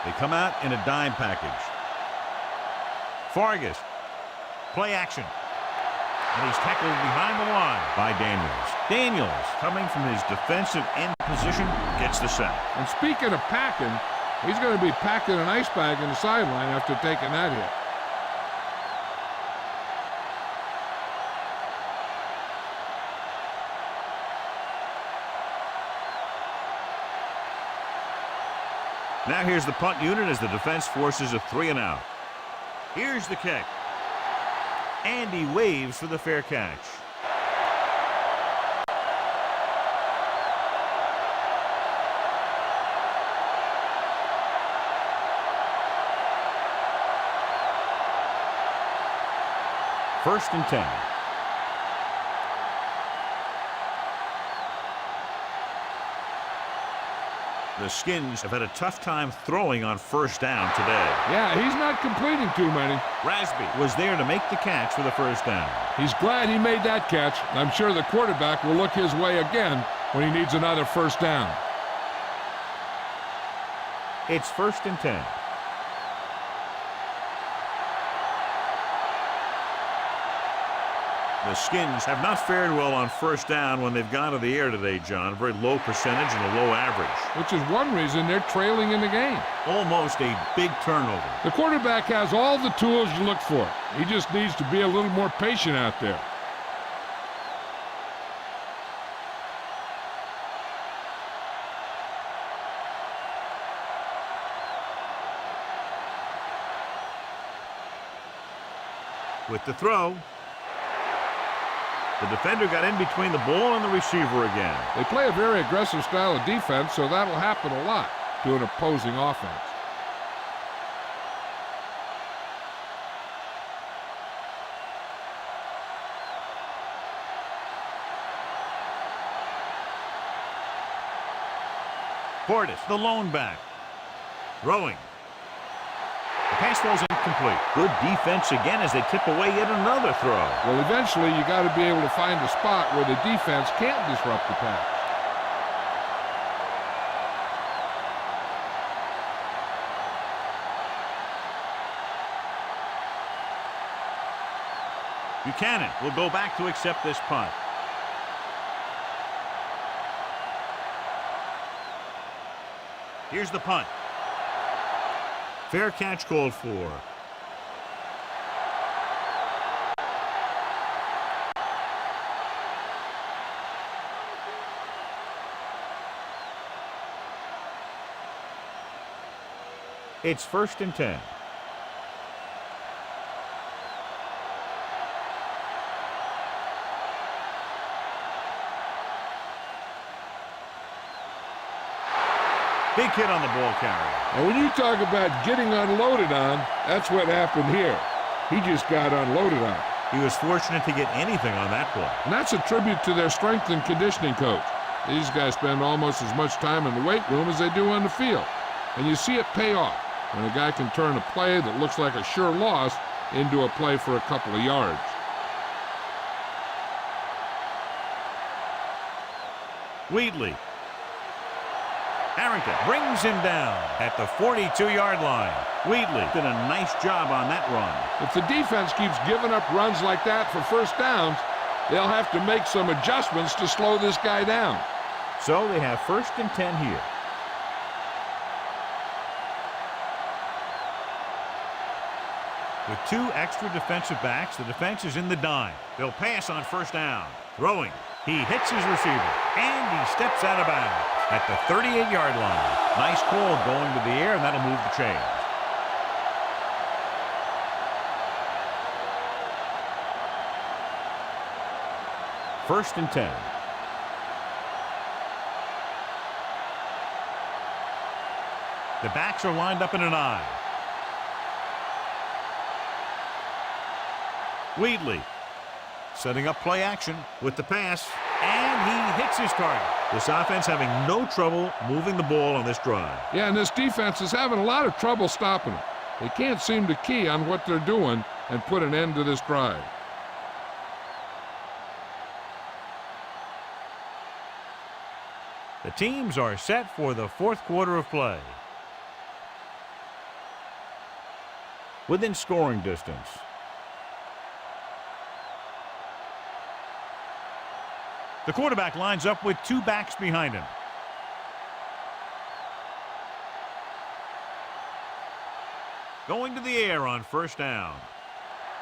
They come out in a dime package. Fargas. Play action. And he's tackled behind the line by Daniels. Daniels, coming from his defensive end position, gets the sack. And speaking of packing, he's going to be packing an ice bag in the sideline after taking that hit. Now here's the punt unit as the defense forces a 3-and-out. Here's the kick. And he waves for the fair catch. First and 10. The Skins have had a tough time throwing on 1st down today. Yeah, he's not completing too many. Rasby was there to make the catch for the 1st down. He's glad he made that catch. I'm sure the quarterback will look his way again when he needs another 1st down. It's 1st and 10. The Skins have not fared well on 1st down when they've gone to the air today, John. Very low percentage and a low average. Which is one reason they're trailing in the game. Almost a big turnover. The quarterback has all the tools you look for. He just needs to be a little more patient out there. With the throw. The defender got in between the ball and the receiver again. They play a very aggressive style of defense, so that'll happen a lot to an opposing offense. Portis, the lone back. Throwing. The pass falls incomplete. Good defense again as they tip away yet another throw. Well, eventually you got to be able to find a spot where the defense can't disrupt the pass. Buchanan will go back to accept this punt. Here's the punt. Fair catch called for. It's 1st and 10. Big hit on the ball carrier. And when you talk about getting unloaded on, that's what happened here. He just got unloaded on. He was fortunate to get anything on that play. And that's a tribute to their strength and conditioning coach. These guys spend almost as much time in the weight room as they do on the field. And you see it pay off when a guy can turn a play that looks like a sure loss into a play for a couple of yards. Wheatley. Harrington brings him down at the 42-yard line. Wheatley did a nice job on that run. If the defense keeps giving up runs like that for first downs, they'll have to make some adjustments to slow this guy down. So they have 1st and 10 here. With 2 extra defensive backs, the defense is in the dime. They'll pass on 1st down. Throwing. He hits his receiver, and he steps out of bounds at the 38-yard line. Nice call going to the air, and that'll move the chains. First and 10. The backs are lined up in an I. Wheatley setting up play action with the pass, and he hits his target. This offense having no trouble moving the ball on this drive. Yeah, and this defense is having a lot of trouble stopping them. They can't seem to key on what they're doing and put an end to this drive. The teams are set for the 4th quarter of play. Within scoring distance. The quarterback lines up with 2 backs behind him. Going to the air on 1st down.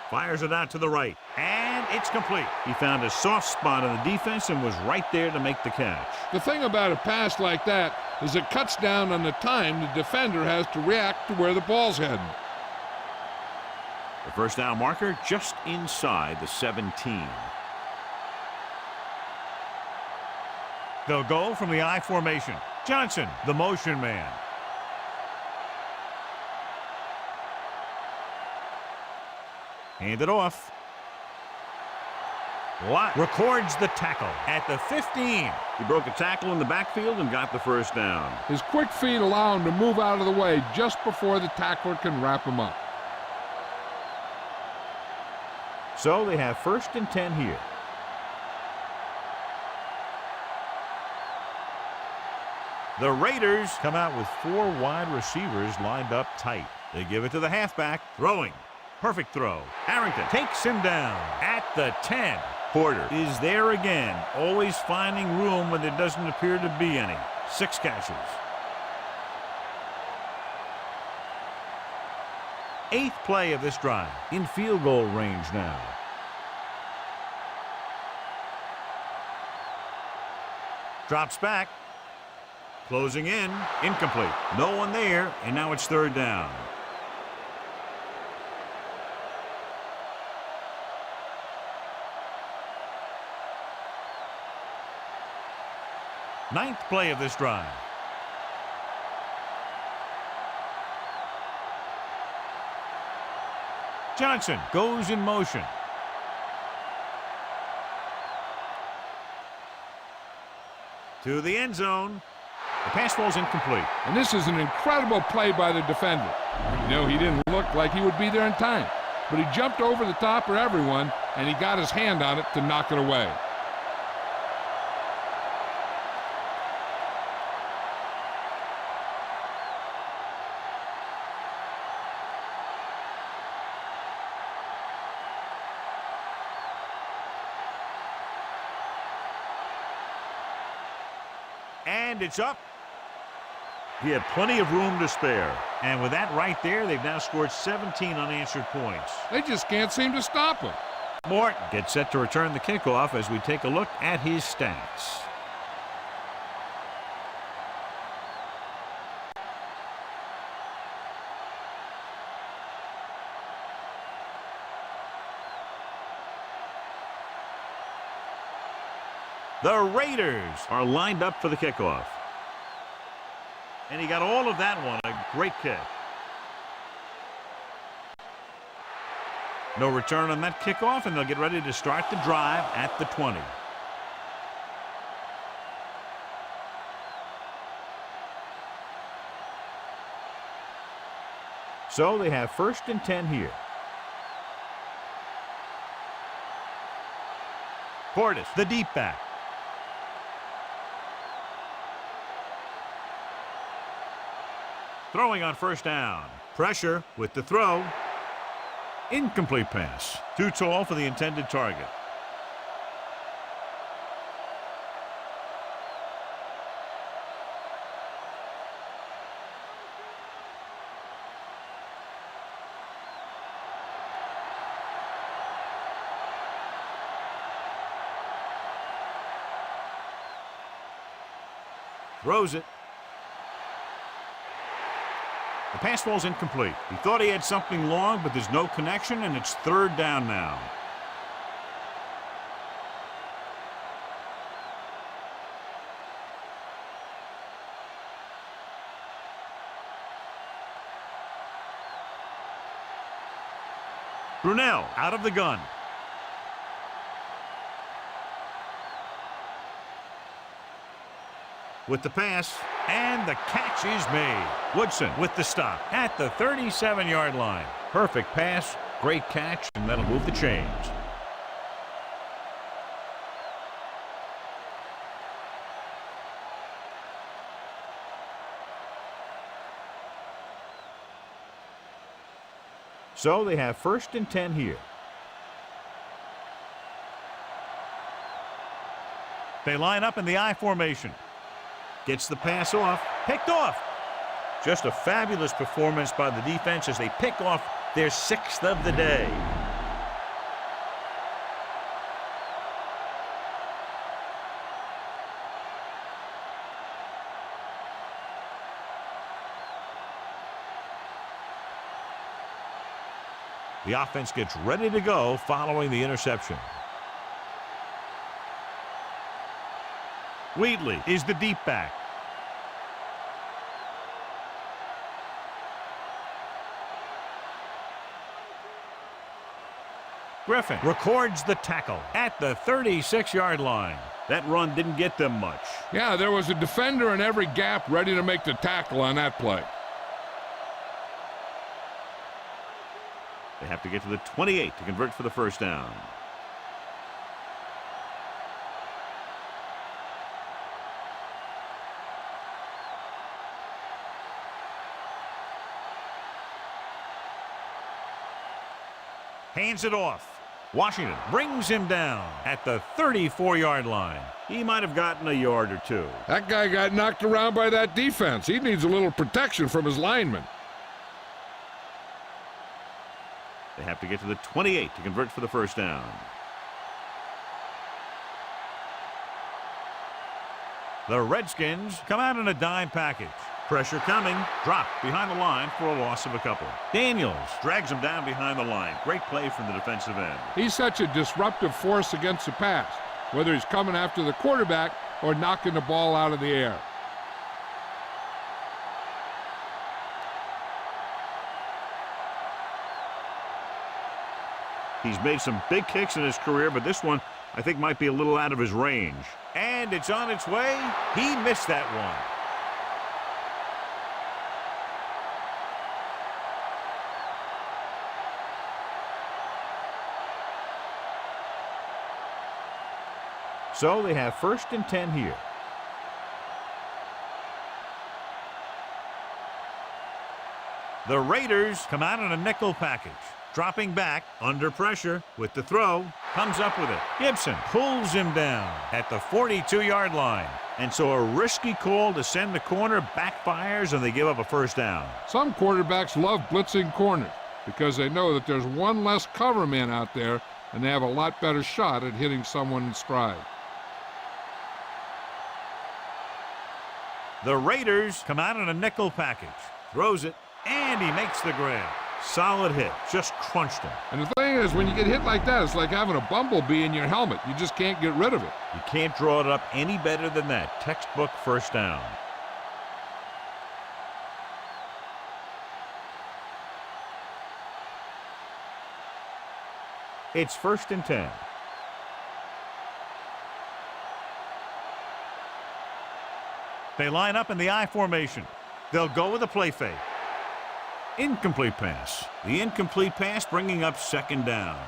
Fires it out to the right, and it's complete. He found a soft spot on the defense and was right there to make the catch. The thing about a pass like that is it cuts down on the time the defender has to react to where the ball's heading. The 1st down marker just inside the 17. They'll go from the I formation. Johnson, the motion man. Hand it off. Watt records the tackle at the 15. He broke a tackle in the backfield and got the 1st down. His quick feet allow him to move out of the way just before the tackler can wrap him up. So they have 1st and 10 here. The Raiders come out with 4 wide receivers lined up tight. They give it to the halfback, throwing. Perfect throw. Harrington takes him down at the 10. Porter is there again, always finding room when there doesn't appear to be any. 6 catches. 8th play of this drive. In field goal range now. Drops back. Closing in. Incomplete. No one there, and now it's 3rd down. Ninth play of this drive. Johnson goes in motion. To the end zone. The pass falls incomplete. And this is an incredible play by the defender. You know, he didn't look like he would be there in time, but he jumped over the top of everyone, and he got his hand on it to knock it away. And it's up. He had plenty of room to spare. And with that right there, they've now scored 17 unanswered points. They just can't seem to stop him. Morton gets set to return the kickoff as we take a look at his stats. The Raiders are lined up for the kickoff. And he got all of that one. A great kick. No return on that kickoff, and they'll get ready to start the drive at the 20. So they have 1st and 10 here. Portis, the deep back. Throwing on 1st down. Pressure with the throw. Incomplete pass. Too tall for the intended target. Throws it. The pass falls incomplete. He thought he had something long, but there's no connection, and it's 3rd down now. Brunell out of the gun. With the pass, and the catch is made. Woodson with the stop at the 37-yard line. Perfect pass, great catch, and that'll move the chains. So they have 1st and 10 here. They line up in the I formation. Gets the pass off. Picked off. Just a fabulous performance by the defense as they pick off their 6th of the day. The offense gets ready to go following the interception. Wheatley is the deep back. Griffin records the tackle at the 36-yard line. That run didn't get them much. Yeah, there was a defender in every gap ready to make the tackle on that play. They have to get to the 28 to convert for the 1st down. Hands it off. Washington brings him down at the 34-yard line. He might have gotten a yard or two. That guy got knocked around by that defense. He needs a little protection from his linemen. They have to get to the 28 to convert for the 1st down. The Redskins come out in a dime package. Pressure coming. Dropped behind the line for a loss of a couple. Daniels drags him down behind the line. Great play from the defensive end. He's such a disruptive force against the pass, whether he's coming after the quarterback or knocking the ball out of the air. He's made some big kicks in his career, but this one I think might be a little out of his range. And it's on its way. He missed that one. So they have 1st and 10 here. The Raiders come out in a nickel package. Dropping back, under pressure, with the throw, comes up with it. Gibson pulls him down at the 42-yard line. And so a risky call to send the corner backfires, and they give up a first down. Some quarterbacks love blitzing corners because they know that there's one less cover man out there, and they have a lot better shot at hitting someone in stride. The Raiders come out in a nickel package. Throws it, and he makes the grab. Solid hit. Just crunched him. And the thing is, when you get hit like that, it's like having a bumblebee in your helmet. You just can't get rid of it. You can't draw it up any better than that. Textbook first down. It's 1st and 10. They line up in the I formation. They'll go with a play fake. Incomplete pass. The incomplete pass bringing up 2nd down.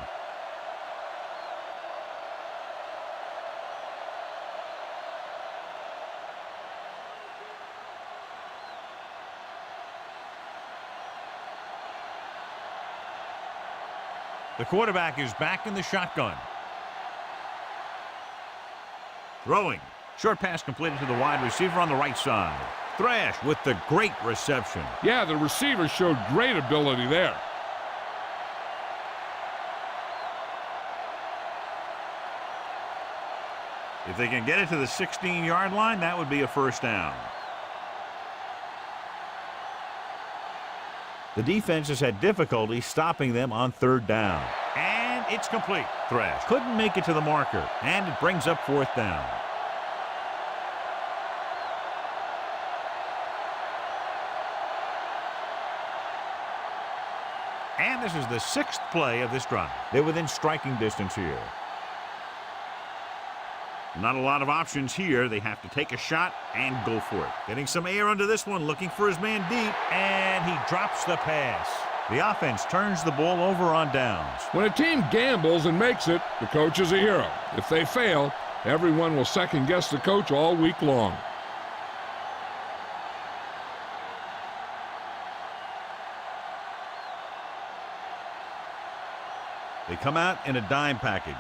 The quarterback is back in the shotgun. Throwing. Short pass completed to the wide receiver on the right side. Thrash with the great reception. Yeah, the receiver showed great ability there. If they can get it to the 16-yard line, that would be a first down. The defense has had difficulty stopping them on 3rd down. And it's complete. Thrash couldn't make it to the marker, and it brings up 4th down. And this is the 6th play of this drive. They're within striking distance here. Not a lot of options here. They have to take a shot and go for it. Getting some air under this one, looking for his man deep, and he drops the pass. The offense turns the ball over on downs. When a team gambles and makes it, the coach is a hero. If they fail, everyone will second-guess the coach all week long. They come out in a dime package.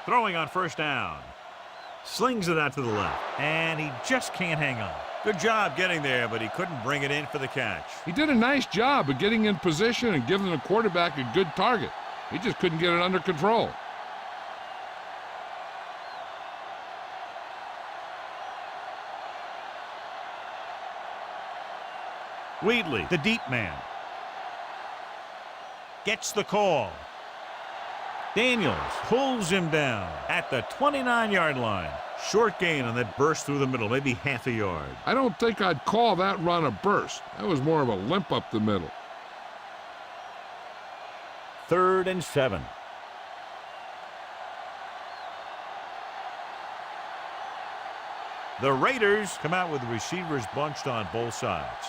Throwing on 1st down. Slings it out to the left, and he just can't hang on. Good job getting there, but he couldn't bring it in for the catch. He did a nice job of getting in position and giving the quarterback a good target. He just couldn't get it under control. Wheatley, the deep man, gets the call. Daniels pulls him down at the 29-yard line. Short gain on that burst through the middle, maybe half a yard. I don't think I'd call that run a burst. That was more of a limp up the middle. 3rd and 7. The Raiders come out with the receivers bunched on both sides.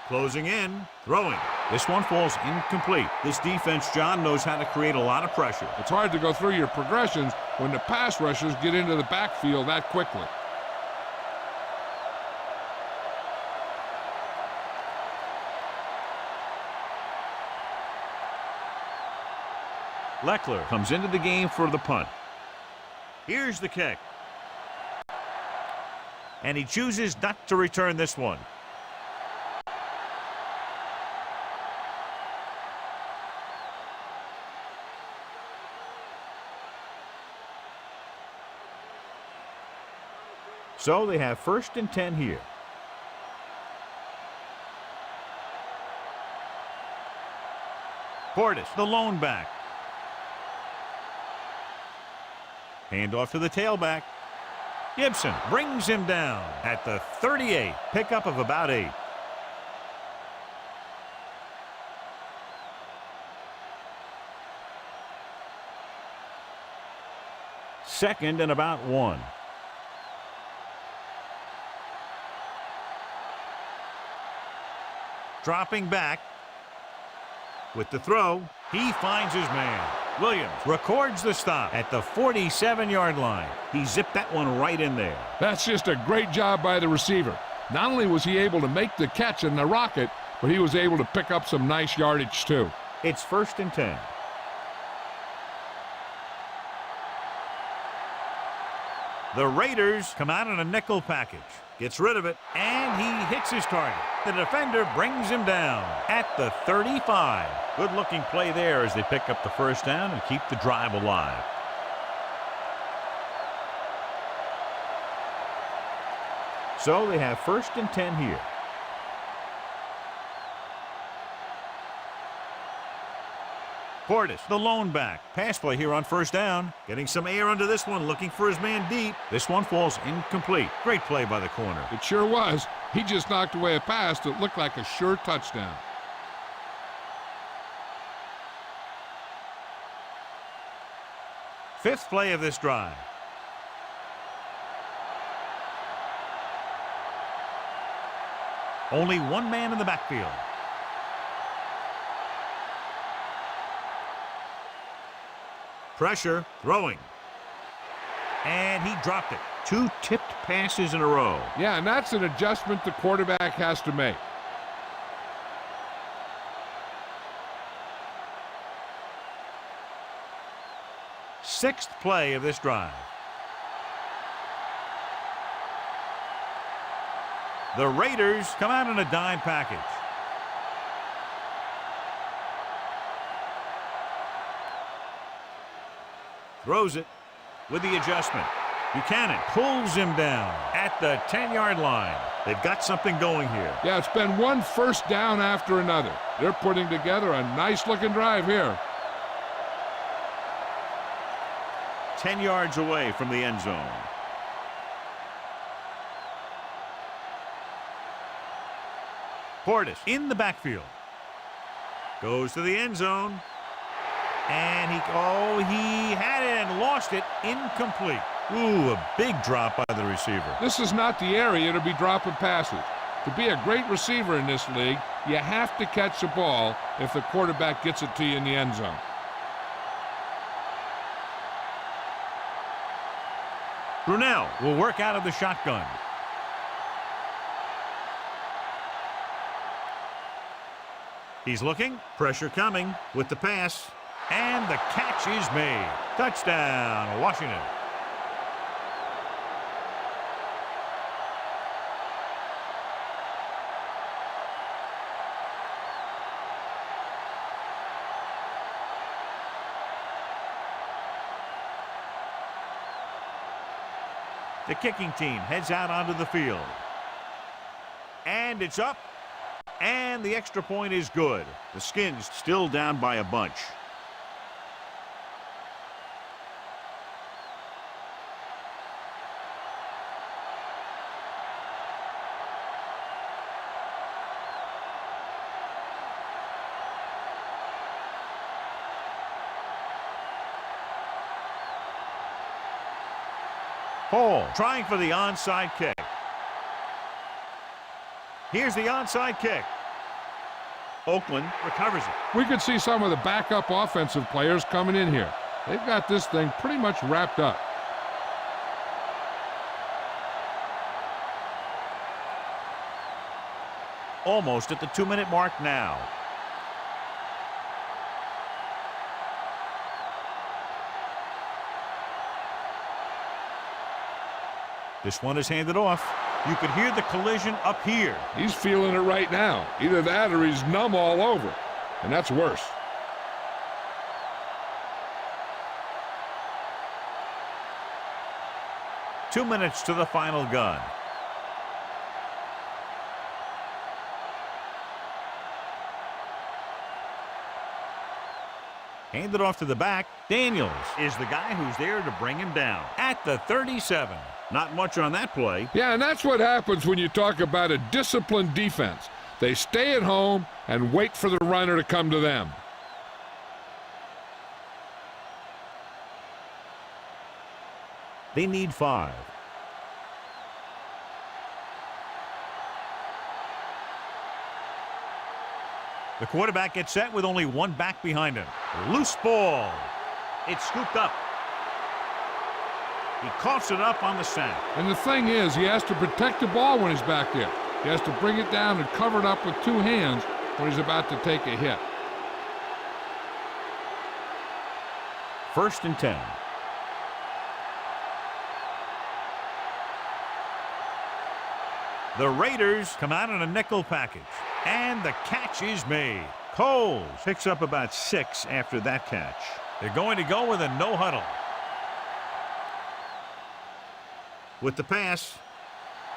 Closing in, throwing. This one falls incomplete. This defense, John, knows how to create a lot of pressure. It's hard to go through your progressions when the pass rushers get into the backfield that quickly. Leckler Comes into the game for the punt. Here's the kick. And he chooses not to return this one. So they have 1st and 10 here. Portis, the lone back. Handoff to the tailback. Gibson brings him down at the 38. Pickup of about 8. Second and about 1. Dropping back. With the throw, he finds his man. Williams records the stop at the 47-yard line. He zipped that one right in there. That's just a great job by the receiver. Not only was he able to make the catch in the rocket, but he was able to pick up some nice yardage too. It's 1st and 10. The Raiders come out in a nickel package. Gets rid of it, and he hits his target. The defender brings him down at the 35. Good-looking play there as they pick up the first down and keep the drive alive. So they have 1st and 10 here. Portis, the lone back. Pass play here on 1st down. Getting some air under this one, looking for his man deep. This one falls incomplete. Great play by the corner. It sure was. He just knocked away a pass that looked like a sure touchdown. Fifth play of this drive. Only one man in the backfield. Pressure, throwing. And he dropped it. 2 tipped passes in a row. Yeah, and that's an adjustment the quarterback has to make. Sixth play of this drive. The Raiders come out in a dime package. Throws it with the adjustment. Buchanan pulls him down at the 10-yard line. They've got something going here. Yeah, it's been one first down after another. They're putting together a nice-looking drive here. 10 yards away from the end zone. Portis in the backfield. Goes to the end zone. And he had it and lost it. Incomplete. Ooh, a big drop by the receiver. This is not the area to be dropping passes. To be a great receiver in this league, you have to catch the ball if the quarterback gets it to you in the end zone. Brunell will work out of the shotgun. He's looking. Pressure coming with the pass. And the catch is made. Touchdown, Washington. The kicking team heads out onto the field. And it's up. And the extra point is good. The Skins still down by a bunch. Hall trying for the onside kick. Here's the onside kick. Oakland recovers it. We could see some of the backup offensive players coming in here. They've got this thing pretty much wrapped up. Almost at the 2-minute mark now. This one is handed off. You could hear the collision up here. He's feeling it right now. Either that or he's numb all over. And that's worse. Two minutes to the final gun. Handed off to the back. Daniels is the guy who's there to bring him down at the 37. Not much on that play. Yeah, and that's what happens when you talk about a disciplined defense. They stay at home and wait for the runner to come to them. They need 5. The quarterback gets set with only one back behind him. Loose ball. It's scooped up. He coughs it up on the sack. And the thing is, he has to protect the ball when he's back there. He has to bring it down and cover it up with 2 hands when he's about to take a hit. 1st and 10. The Raiders come out in a nickel package, and the catch is made. Coles Picks up about 6 after that catch. They're going to go with a no huddle. With the pass,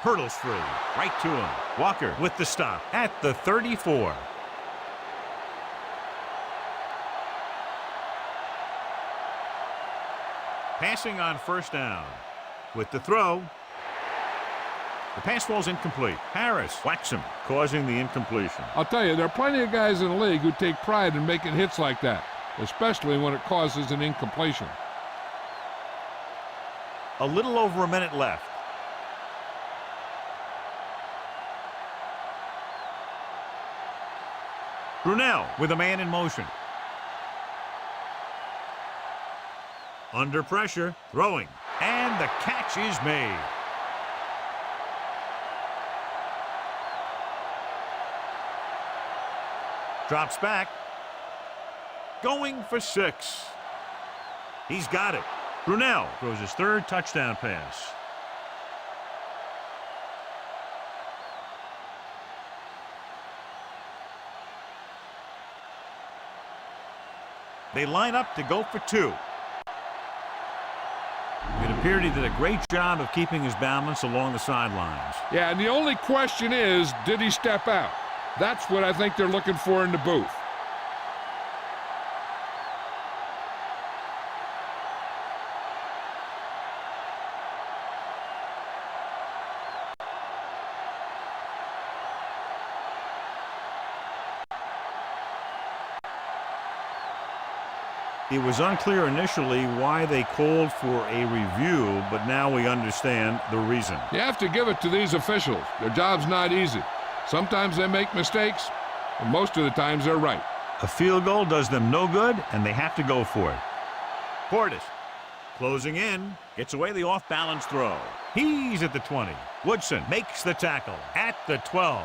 hurdles free, right to him. Walker with the stop At the 34. passing on first down. With the throw, the pass falls incomplete. Harris whacks him, causing the incompletion. I'll tell you, there are plenty of guys in the league who take pride in making hits like that, especially when it causes an incompletion. A little over a minute left. Brunell With a man in motion. under pressure, throwing. And the catch is made. Drops back. Going for 6. He's got it. Brunell throws his 3rd touchdown pass. They line up to go for 2. It appeared he did a great job of keeping his balance along the sidelines. Yeah, and the only question is, did he step out? That's what I think they're looking for in the booth. It was unclear initially why they called for a review, but now we understand the reason. You have to give it to these officials. Their job's not easy. Sometimes they make mistakes, and most of the times they're right. A field goal does them no good, and they have to go for it. Portis closing in, gets away the off-balance throw. He's at the 20. Woodson Makes the tackle at the 12.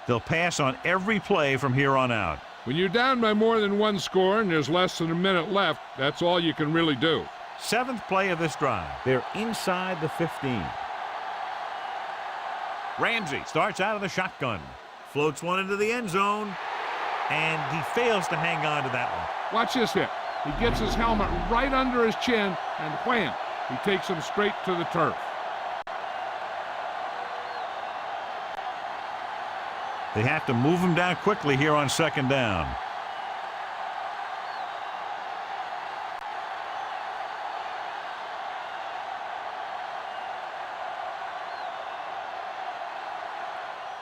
They'll pass on every play from here on out. When you're down by more than 1 score and there's less than a minute left, that's all you can really do. 7th play of this drive. They're inside the 15. Ramsey starts out of the shotgun. Floats one into the end zone. And he fails to hang on to that one. Watch this hit. He gets his helmet right under his chin, and wham, he takes him straight to the turf. They have to move him down quickly here on 2nd down.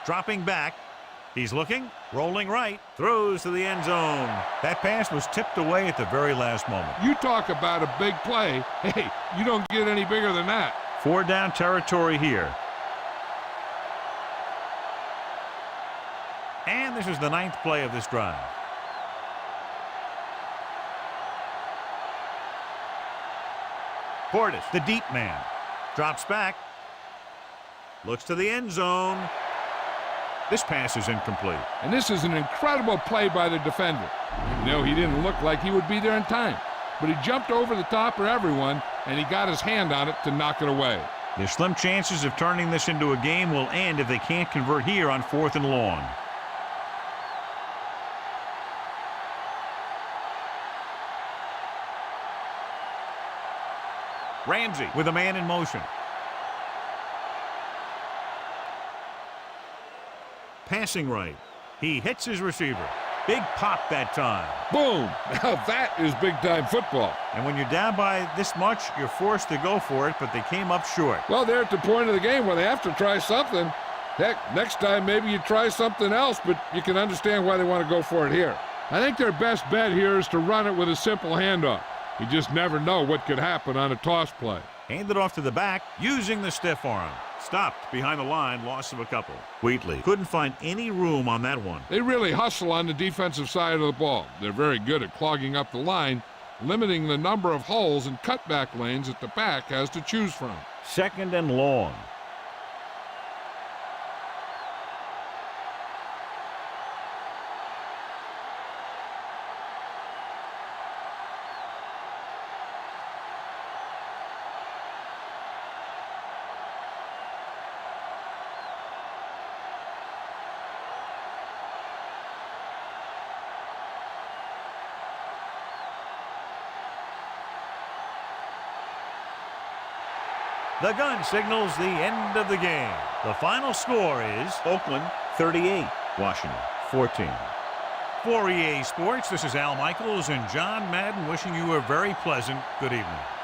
Dropping back. He's looking, rolling right, throws to the end zone. That pass was tipped away at the very last moment. You talk about a big play. Hey, you don't get any bigger than that. 4 down territory here. And this is the 9th play of this drive. Portis, the deep man, drops back, looks to the end zone. This pass is incomplete. And this is an incredible play by the defender. You know, he didn't look like he would be there in time, but he jumped over the top of everyone, and he got his hand on it to knock it away. Their slim chances of turning this into a game will end if they can't convert here on 4th and long. Ramsey with a man in motion. Passing right. He hits his receiver. Big pop that time. Boom! Now that is big-time football. And when you're down by this much, you're forced to go for it, but they came up short. Well, they're at the point of the game where they have to try something. Heck, next time maybe you try something else, but you can understand why they want to go for it here. I think their best bet here is to run it with a simple handoff. You just never know what could happen on a toss play. Handed off to the back, using the stiff arm. Stopped behind the line, loss of a couple. Wheatley couldn't find any room on that one. They really hustle on the defensive side of the ball. They're very good at clogging up the line, limiting the number of holes and cutback lanes that the back has to choose from. 2nd and long. The gun signals the end of the game. The final score is Oakland 38, Washington 14. For EA Sports, this is Al Michaels and John Madden wishing you a very pleasant good evening.